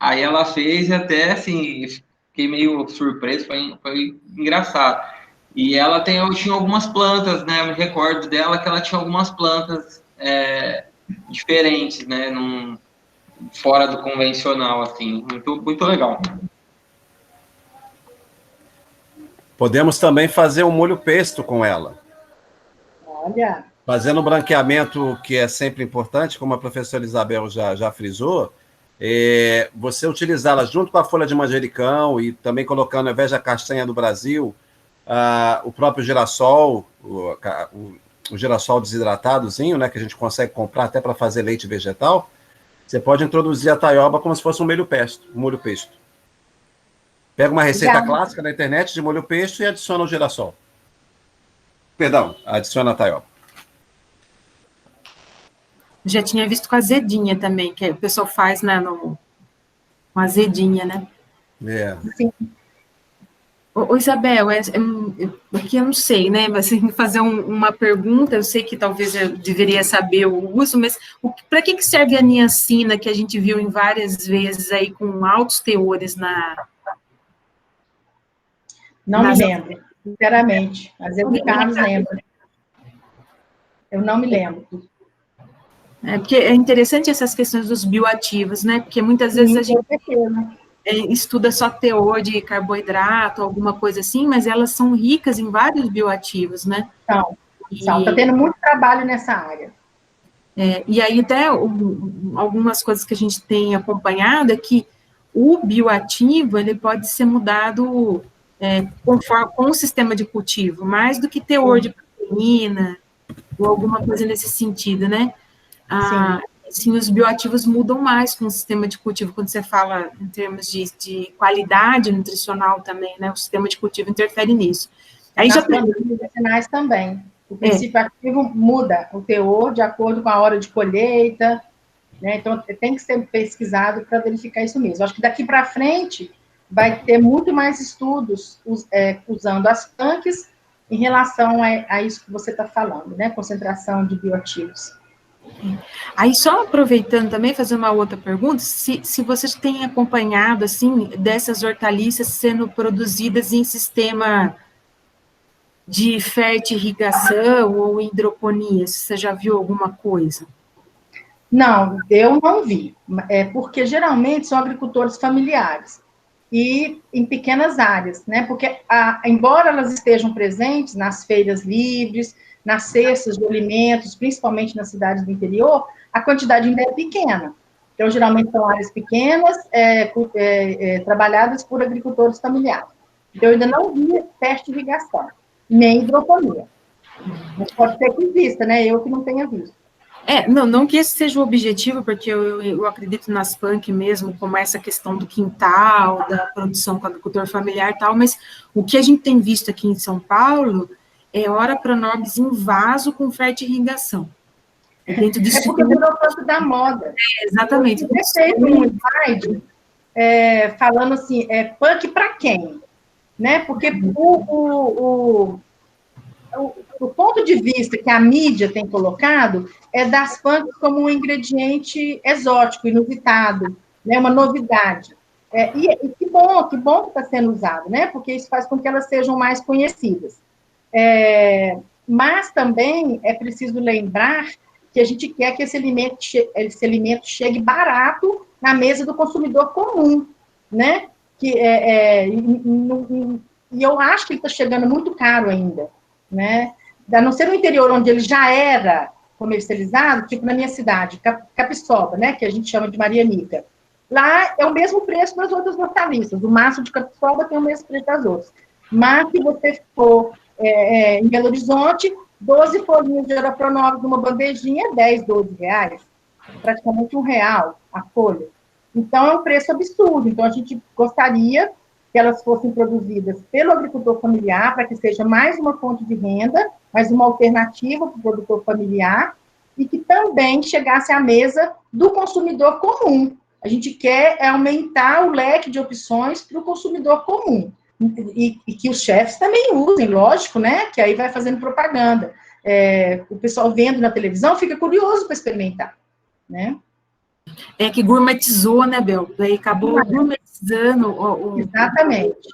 Aí ela fez e até, assim, fiquei meio surpreso. Foi engraçado. E ela tinha algumas plantas, né? Eu me recordo dela que ela tinha algumas plantas diferentes, né? Fora do convencional, assim. Muito, muito legal. Podemos também fazer um molho pesto com ela. Olha. Fazendo o branqueamento, que é sempre importante, como a professora Isabel já frisou, você utilizá-la junto com a folha de manjericão e também colocando, ao invés da castanha do Brasil, o próprio girassol, o girassol desidratadozinho, né, que a gente consegue comprar até para fazer leite vegetal, você pode introduzir a taioba como se fosse um molho pesto. Pega uma receita clássica na internet de molho pesto e adiciona o girassol. Perdão, adiciona a taioba. Já tinha visto com azedinha também, que o pessoal faz, né, com azedinha, né? Sim. Ô, Isabel, aqui eu não sei, né, mas assim, fazer uma pergunta, eu sei que talvez eu deveria saber o uso, mas para que serve a niacina, que a gente viu em várias vezes aí com altos teores Não me lembro, sinceramente. Às vezes o Carlos lembra. Eu não me lembro. Porque é interessante essas questões dos bioativos, né? Porque muitas vezes a gente estuda só teor de carboidrato, alguma coisa assim, mas elas são ricas em vários bioativos, né? Está tendo muito trabalho nessa área. E aí até algumas coisas que a gente tem acompanhado é que o bioativo ele pode ser mudado com o sistema de cultivo, mais do que teor de proteína ou alguma coisa nesse sentido, né? Sim, os bioativos mudam mais com o sistema de cultivo, quando você fala em termos de qualidade nutricional também, né? O sistema de cultivo interfere nisso. Aí Nas plantas medicinais também. O princípio ativo muda o teor de acordo com a hora de colheita, né? Então, tem que ser pesquisado para verificar isso mesmo. Acho que daqui para frente vai ter muito mais estudos usando as PANCs em relação a isso que você está falando, né? Concentração de bioativos. Aí, só aproveitando também, fazer uma outra pergunta, se vocês têm acompanhado, assim, dessas hortaliças sendo produzidas em sistema de fertirrigação ou hidroponia, se você já viu alguma coisa? Não, eu não vi, porque geralmente são agricultores familiares e em pequenas áreas, né? Porque, embora elas estejam presentes nas feiras livres, nas cestas de alimentos, principalmente nas cidades do interior, a quantidade ainda é pequena. Então, geralmente são áreas pequenas, trabalhadas por agricultores familiares. Então, eu ainda não vi fertirrigação, nem hidroponia. Mas pode ser que exista, né? Eu que não tenha visto. Não que esse seja o objetivo, porque eu acredito nas PANC mesmo, como essa questão do quintal, da produção com o agricultor familiar e tal, mas o que a gente tem visto aqui em São Paulo é Ora Pronobis em vaso com fertirrigação. Dentro disso porque virou tanto da moda. Exatamente. Eu feito um slide falando assim, PANC para quem? Né? Porque o ponto de vista que a mídia tem colocado é das PANCs como um ingrediente exótico, inusitado, né, uma novidade. E que bom que está sendo usado, né, porque isso faz com que elas sejam mais conhecidas. Mas também é preciso lembrar que a gente quer que esse alimento chegue barato na mesa do consumidor comum, né? E eu acho que ele está chegando muito caro ainda, né? A não ser no interior, onde ele já era comercializado, tipo na minha cidade, Capiçoba, né, que a gente chama de Marianica. Lá é o mesmo preço das outras hortaliças. O maço de Capiçoba tem o mesmo preço das outras. Mas se você for em Belo Horizonte, 12 folhinhas de Ora Pronobis numa bandejinha, 10, 12 reais. Praticamente R$1 a folha. Então, é um preço absurdo. Então, a gente gostaria que elas fossem produzidas pelo agricultor familiar, para que seja mais uma fonte de renda, mais uma alternativa para o produtor familiar, e que também chegasse à mesa do consumidor comum. A gente quer aumentar o leque de opções para o consumidor comum. E que os chefes também usem, lógico, né? Que aí vai fazendo propaganda. O pessoal vendo na televisão fica curioso para experimentar, né? Que gourmetizou, né, Bel? Daí acabou gourmetizando. Exatamente.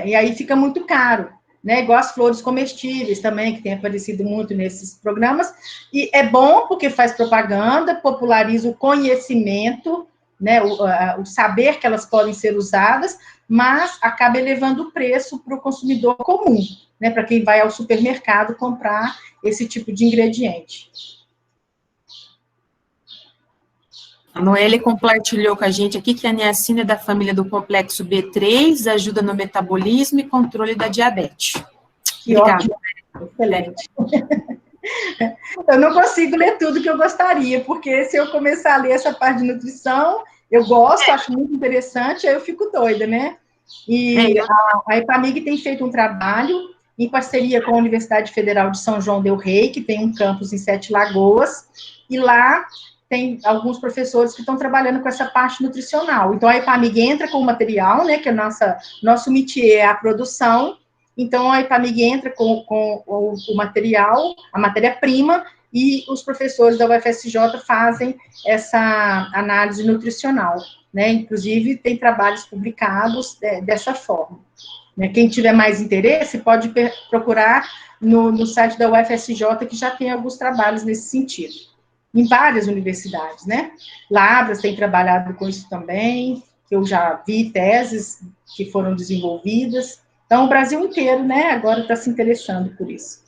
E aí fica muito caro, né? Igual as flores comestíveis também, que tem aparecido muito nesses programas. E é bom porque faz propaganda, populariza o conhecimento, né? O saber que elas podem ser usadas, mas acaba elevando o preço para o consumidor comum, né? Para quem vai ao supermercado comprar esse tipo de ingrediente. A Noelle compartilhou com a gente aqui que a niacina é da família do complexo B3, ajuda no metabolismo e controle da diabetes. Que ótimo, excelente. Eu não consigo ler tudo que eu gostaria, porque se eu começar a ler essa parte de nutrição, eu gosto, acho muito interessante, aí eu fico doida, né? E a EPAMIG tem feito um trabalho em parceria com a Universidade Federal de São João del Rei, que tem um campus em Sete Lagoas, e lá tem alguns professores que estão trabalhando com essa parte nutricional. Então, a EPAMIG entra com o material, né, que é nosso métier é a produção. Então, a EPAMIG entra com o material, a matéria-prima, e os professores da UFSJ fazem essa análise nutricional, né? Inclusive, tem trabalhos publicados dessa forma. Né? Quem tiver mais interesse, pode procurar no site da UFSJ, que já tem alguns trabalhos nesse sentido. Em várias universidades, né? Lavras tem trabalhado com isso também, eu já vi teses que foram desenvolvidas. Então, o Brasil inteiro, né, agora está se interessando por isso.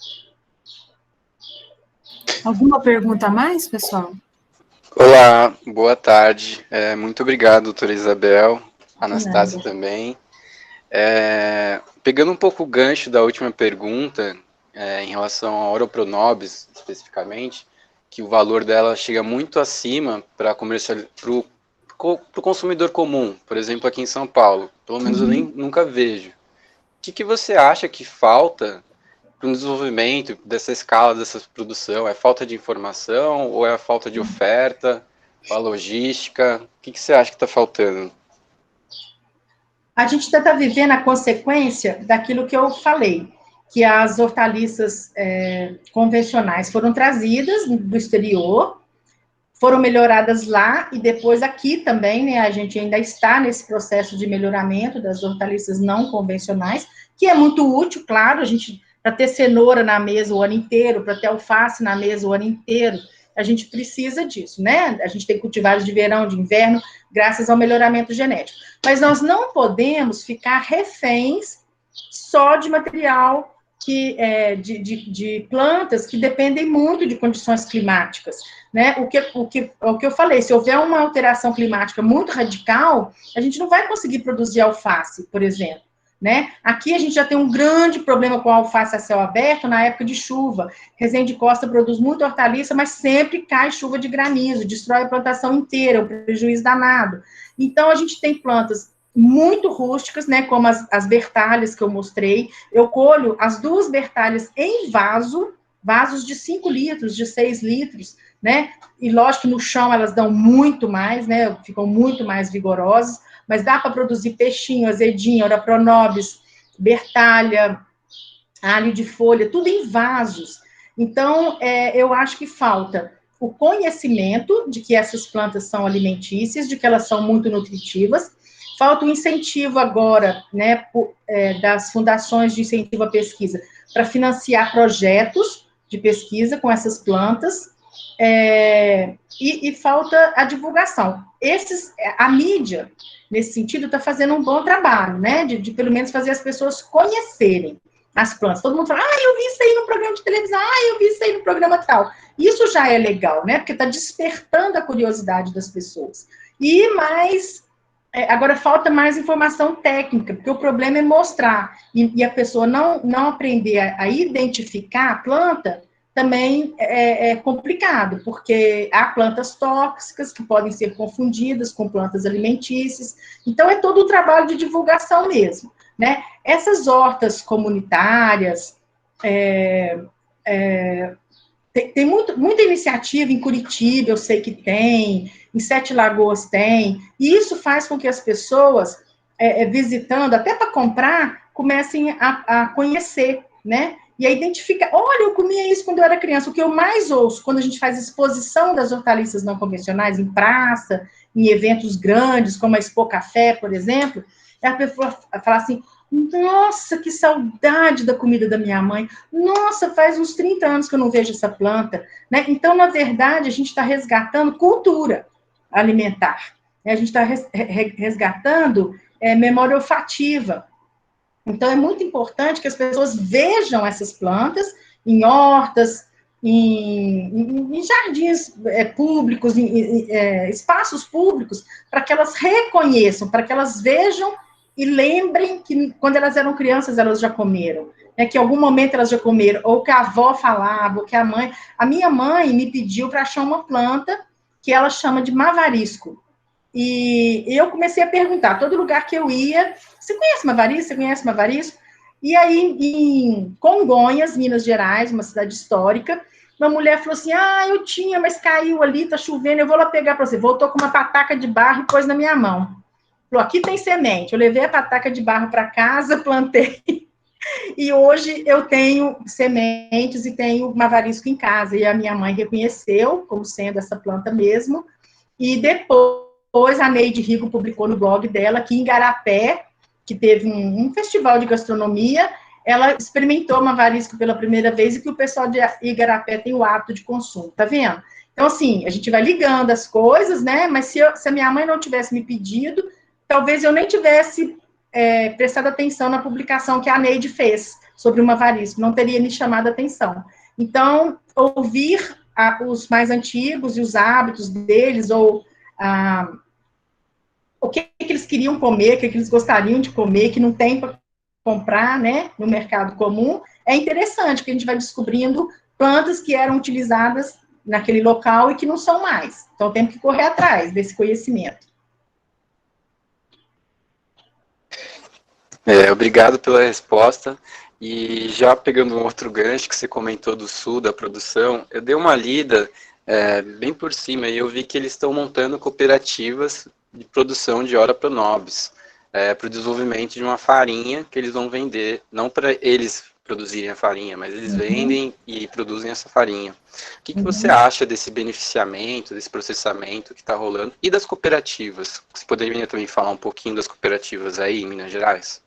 Alguma pergunta a mais, pessoal? Olá, boa tarde. Muito obrigado, doutora Isabel, Anastácia também. Pegando um pouco o gancho da última pergunta, em relação a Ora Pronobis, especificamente, que o valor dela chega muito acima para o consumidor comum, por exemplo, aqui em São Paulo. Pelo menos eu nunca vejo. O que você acha que falta o desenvolvimento dessa escala, dessa produção? É falta de informação ou é a falta de oferta, a logística? O que você acha que está faltando? A gente está vivendo a consequência daquilo que eu falei, que as hortaliças convencionais foram trazidas do exterior, foram melhoradas lá e depois aqui também, né? A gente ainda está nesse processo de melhoramento das hortaliças não convencionais, que é muito útil, claro, a gente, para ter cenoura na mesa o ano inteiro, para ter alface na mesa o ano inteiro, a gente precisa disso, né? A gente tem cultivares de verão, de inverno, graças ao melhoramento genético. Mas nós não podemos ficar reféns só de material de plantas que dependem muito de condições climáticas, né? O que eu falei, se houver uma alteração climática muito radical, a gente não vai conseguir produzir alface, por exemplo, né? Aqui a gente já tem um grande problema com a alface a céu aberto na época de chuva. Resende Costa produz muito hortaliça, mas sempre cai chuva de granizo, destrói a plantação inteira, um prejuízo danado. Então, a gente tem plantas muito rústicas, né, como as bertalhas que eu mostrei. Eu colho as 2 bertalhas em vasos de 5 litros, de 6 litros, né, e lógico que no chão elas dão muito mais, né, ficam muito mais vigorosas, mas dá para produzir peixinho, azedinho, ora pronobis, bertalha, alho de folha, tudo em vasos. Então, eu acho que falta o conhecimento de que essas plantas são alimentícias, de que elas são muito nutritivas. Falta o incentivo agora, né, das fundações de incentivo à pesquisa, para financiar projetos de pesquisa com essas plantas, e falta a divulgação. A mídia, nesse sentido, está fazendo um bom trabalho, né, de pelo menos fazer as pessoas conhecerem as plantas. Todo mundo fala, eu vi isso aí no programa de televisão, eu vi isso aí no programa tal. Isso já é legal, né, porque está despertando a curiosidade das pessoas. Agora, falta mais informação técnica, porque o problema é mostrar, e a pessoa não aprender a identificar a planta, também é complicado, porque há plantas tóxicas que podem ser confundidas com plantas alimentícias, então é todo o trabalho de divulgação mesmo, né? Essas hortas comunitárias, tem muita iniciativa em Curitiba, eu sei que tem, em Sete Lagoas tem, e isso faz com que as pessoas, visitando, até para comprar, comecem a conhecer, né? E a identificar, olha, eu comia isso quando eu era criança. O que eu mais ouço quando a gente faz exposição das hortaliças não convencionais em praça, em eventos grandes, como a Expo Café, por exemplo, é a pessoa falar assim, nossa, que saudade da comida da minha mãe. Nossa, faz uns 30 anos que eu não vejo essa planta, né? Então, na verdade, a gente está resgatando cultura alimentar. A gente está resgatando memória olfativa. Então, é muito importante que as pessoas vejam essas plantas em hortas, em jardins públicos, em espaços públicos, para que elas reconheçam, para que elas vejam e lembrem que quando elas eram crianças elas já comeram, né, que em algum momento elas já comeram, ou que a avó falava, ou que a mãe... A minha mãe me pediu para achar uma planta que ela chama de mavarisco. E eu comecei a perguntar, todo lugar que eu ia, você conhece mavarisco? Você conhece mavarisco? E aí, em Congonhas, Minas Gerais, uma cidade histórica, uma mulher falou assim, eu tinha, mas caiu ali, tá chovendo, eu vou lá pegar para você. Voltou com uma pataca de barro e pôs na minha mão. Falou, aqui tem semente. Eu levei a pataca de barro para casa, plantei, e hoje eu tenho sementes e tenho mavarisco em casa. E a minha mãe reconheceu como sendo essa planta mesmo, e depois a Neide Rigo publicou no blog dela que em Igarapé, que teve um festival de gastronomia, ela experimentou mavarisco pela primeira vez e que o pessoal de Igarapé tem o hábito de consumo, tá vendo? Então, assim, a gente vai ligando as coisas, né? Mas se a minha mãe não tivesse me pedido, talvez eu nem tivesse prestado atenção na publicação que a Neide fez sobre o mavarisco, não teria me chamado a atenção. Então, ouvir os mais antigos e os hábitos deles, ou o que eles queriam comer, o que eles gostariam de comer, que não tem para comprar, né, no mercado comum, é interessante, porque a gente vai descobrindo plantas que eram utilizadas naquele local e que não são mais. Então, temos que correr atrás desse conhecimento. Obrigado pela resposta. E já pegando um outro gancho que você comentou do sul, da produção, eu dei uma lida bem por cima e eu vi que eles estão montando cooperativas de produção de Ora Pronobis para o desenvolvimento de uma farinha que eles vão vender, não para eles produzirem a farinha, mas eles vendem e produzem essa farinha. O que você acha desse beneficiamento, desse processamento que está rolando e das cooperativas? Você poderia também falar um pouquinho das cooperativas aí em Minas Gerais?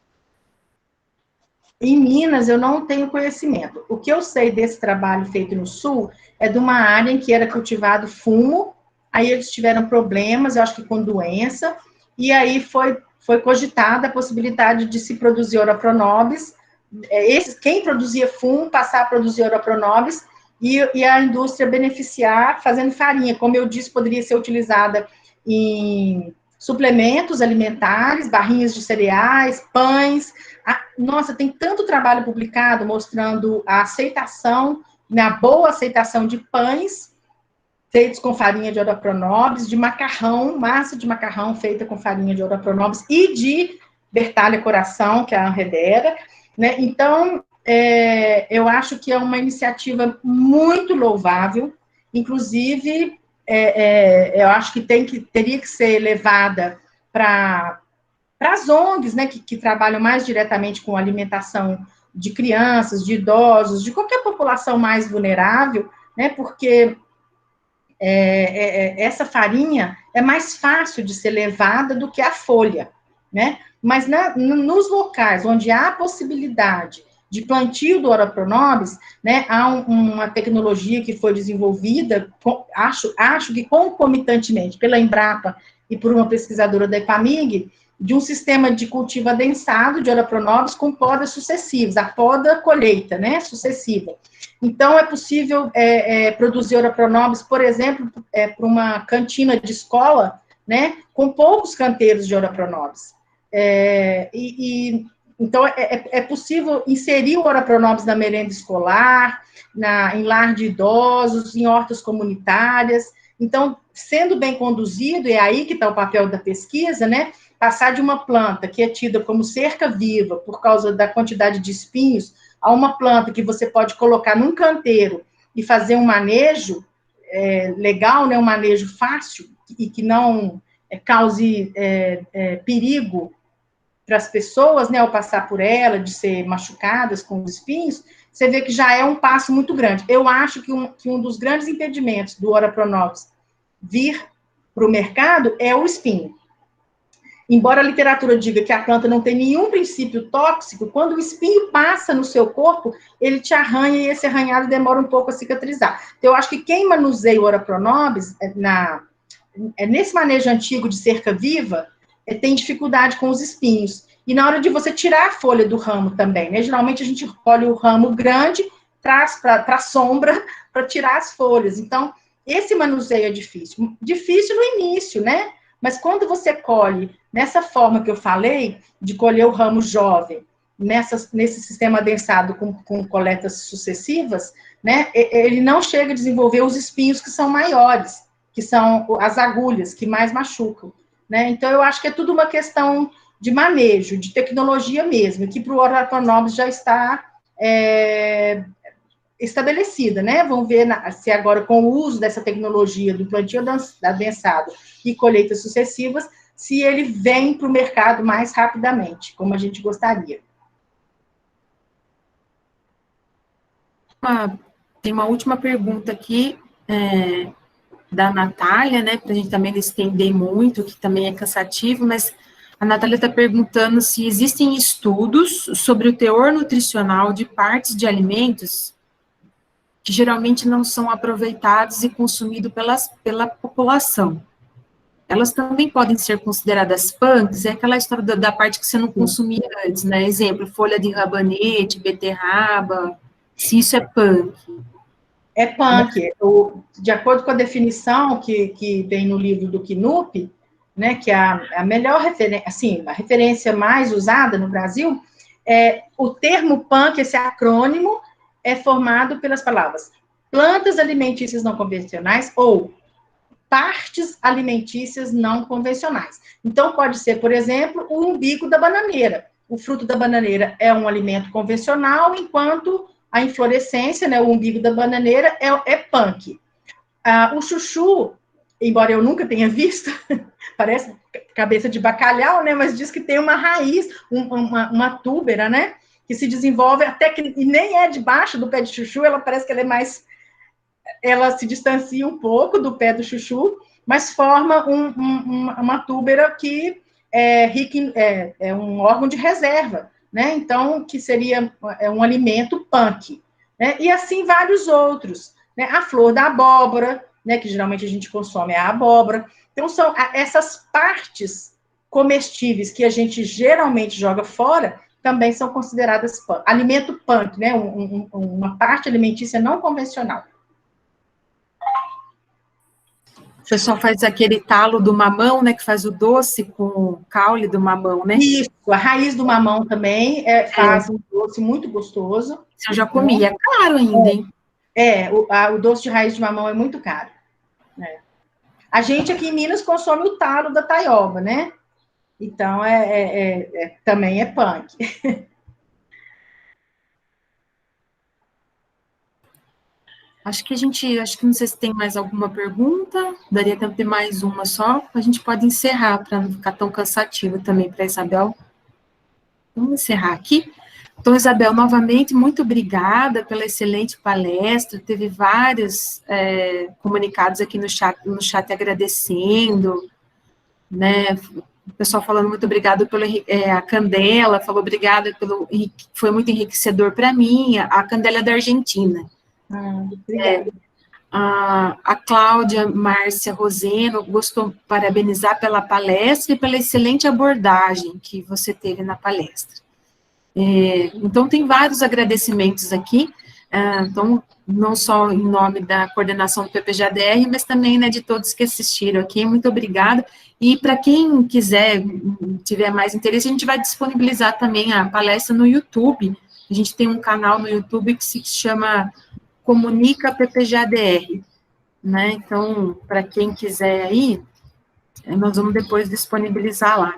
Em Minas, eu não tenho conhecimento. O que eu sei desse trabalho feito no Sul é de uma área em que era cultivado fumo, aí eles tiveram problemas, eu acho que com doença, e aí foi cogitada a possibilidade de se produzir Ora Pronobis, quem produzia fumo passar a produzir Ora Pronobis, e a indústria beneficiar fazendo farinha. Como eu disse, poderia ser utilizada em suplementos alimentares, barrinhas de cereais, pães. Nossa, tem tanto trabalho publicado mostrando a aceitação, a boa aceitação de pães feitos com farinha de Ora Pronobis, de macarrão, massa de macarrão feita com farinha de Ora Pronobis e de Bertalha Coração, que é a Anredera, né? Então, eu acho que é uma iniciativa muito louvável, inclusive, eu acho que teria que ser levada para as ONGs, né, que trabalham mais diretamente com alimentação de crianças, de idosos, de qualquer população mais vulnerável, né, porque essa farinha é mais fácil de ser levada do que a folha, né? Mas nos locais onde há possibilidade de plantio do Ora Pronobis, né, há uma tecnologia que foi desenvolvida, acho que concomitantemente pela Embrapa e por uma pesquisadora da EPAMIG, de um sistema de cultivo adensado de Ora Pronobis com podas sucessivas, a poda colheita, né, sucessiva. Então, é possível produzir Ora Pronobis, por exemplo, para uma cantina de escola, né, com poucos canteiros de Ora Pronobis. Então, é possível inserir o Ora Pronobis na merenda escolar, em lar de idosos, em hortas comunitárias. Então, sendo bem conduzido, é aí que está o papel da pesquisa, né, passar de uma planta que é tida como cerca viva por causa da quantidade de espinhos, a uma planta que você pode colocar num canteiro e fazer um manejo legal, né, um manejo fácil e que não cause perigo para as pessoas, né, ao passar por ela, de ser machucadas com os espinhos, você vê que já é um passo muito grande. Eu acho que um dos grandes impedimentos do Ora Pronobis vir para o mercado é o espinho. Embora a literatura diga que a planta não tem nenhum princípio tóxico, quando o espinho passa no seu corpo, ele te arranha e esse arranhado demora um pouco a cicatrizar. Então, eu acho que quem manuseia o Ora Pronobis, nesse manejo antigo de cerca viva, tem dificuldade com os espinhos. E na hora de você tirar a folha do ramo também, né? Geralmente a gente colhe o ramo grande, traz para a sombra, para tirar as folhas. Então, esse manuseio é difícil. Difícil no início, né? Mas quando você colhe nessa forma que eu falei, de colher o ramo jovem, nesse sistema adensado com coletas sucessivas, né, ele não chega a desenvolver os espinhos que são maiores, que são as agulhas que mais machucam, né? Então, eu acho que é tudo uma questão de manejo, de tecnologia mesmo, que para o Ora Pronobis já está estabelecida, né? Vamos ver se agora, com o uso dessa tecnologia do plantio adensado e colheitas sucessivas, se ele vem para o mercado mais rapidamente, como a gente gostaria. Tem uma última pergunta aqui, da Natália, né, para a gente também não estender muito, que também é cansativo, mas a Natália está perguntando se existem estudos sobre o teor nutricional de partes de alimentos que geralmente não são aproveitados e consumidos pela população. Elas também podem ser consideradas punks, é aquela história da parte que você não consumia antes, né? Exemplo, folha de rabanete, beterraba, se isso é punk. É punk. De acordo com a definição que vem no livro do Knupp, né, que é a melhor referência, assim, a referência mais usada no Brasil, o termo punk, esse acrônimo, é formado pelas palavras plantas alimentícias não convencionais ou partes alimentícias não convencionais. Então, pode ser, por exemplo, o umbigo da bananeira. o fruto da bananeira é um alimento convencional, enquanto a inflorescência, né, o umbigo da bananeira é punk. O chuchu, embora eu nunca tenha visto, parece cabeça de bacalhau, né, mas diz que tem uma raiz, uma túbera, né, que se desenvolve até que, e nem é debaixo do pé de chuchu, ela parece que ela é mais, ela se distancia um pouco do pé do chuchu, mas forma uma túbera que é rica é um órgão de reserva, né? Então, que seria um alimento punk, né? E assim vários outros, né? A flor da abóbora, né? Que geralmente a gente consome a abóbora. Então, são essas partes comestíveis que a gente geralmente joga fora, também são consideradas alimento punk, né? Uma parte alimentícia não convencional. O pessoal faz aquele talo do mamão, né, que faz o doce com o caule do mamão, né? Isso, a raiz do mamão também faz um doce muito gostoso. Eu já comi, é caro ainda, hein? O doce de raiz de mamão é muito caro. Né? A gente aqui em Minas consome o talo da taioba, né? Então, também é punk. Acho que não sei se tem mais alguma pergunta, daria tempo de mais uma só, a gente pode encerrar, para não ficar tão cansativo também para a Isabel. Vamos encerrar aqui. Então, Isabel, novamente, muito obrigada pela excelente palestra, teve vários comunicados aqui no chat agradecendo, né, o pessoal falando muito obrigado a Candela, falou obrigada foi muito enriquecedor para mim, a Candela é da Argentina. A Cláudia Márcia Roseno gostou, parabenizar pela palestra e pela excelente abordagem que você teve na palestra. Então, tem vários agradecimentos aqui, então, não só em nome da coordenação do PPG-ADR, mas também, né, de todos que assistiram aqui, muito obrigada, e para quem quiser, tiver mais interesse, a gente vai disponibilizar também a palestra no YouTube, a gente tem um canal no YouTube que se chama Comunica PPG-ADR, né, então, para quem quiser aí, nós vamos depois disponibilizar lá.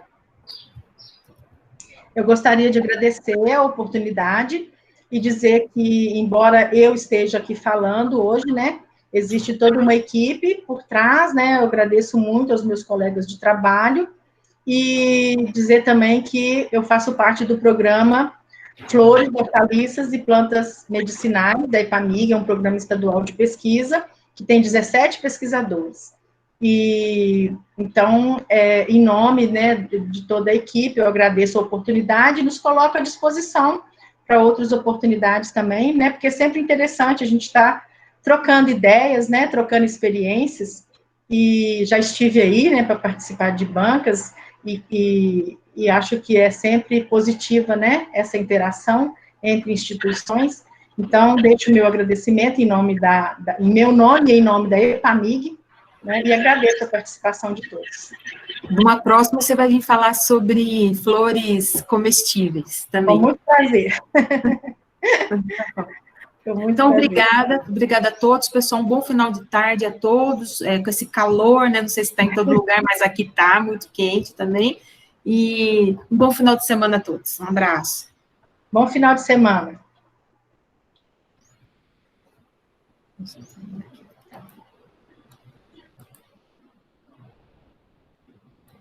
Eu gostaria de agradecer a oportunidade e dizer que, embora eu esteja aqui falando hoje, né, existe toda uma equipe por trás, né, eu agradeço muito aos meus colegas de trabalho, e dizer também que eu faço parte do programa Flores, Hortaliças e Plantas Medicinais, da EPAMIG, é um programa estadual de pesquisa, que tem 17 pesquisadores. E, então, em nome, né, de toda a equipe, eu agradeço a oportunidade e nos coloco à disposição para outras oportunidades também, né, porque é sempre interessante a gente estar trocando ideias, né, trocando experiências, e já estive aí, né, para participar de bancas, e acho que é sempre positiva, né, essa interação entre instituições. Então, deixo o meu agradecimento em meu nome e em nome da EPAMIG, né, e agradeço a participação de todos. Numa próxima, você vai vir falar sobre flores comestíveis também. Com muito prazer. Então, obrigada a todos, pessoal, um bom final de tarde a todos, com esse calor, né, não sei se está em todo lugar, mas aqui está muito quente também, e um bom final de semana a todos, um abraço. Bom final de semana.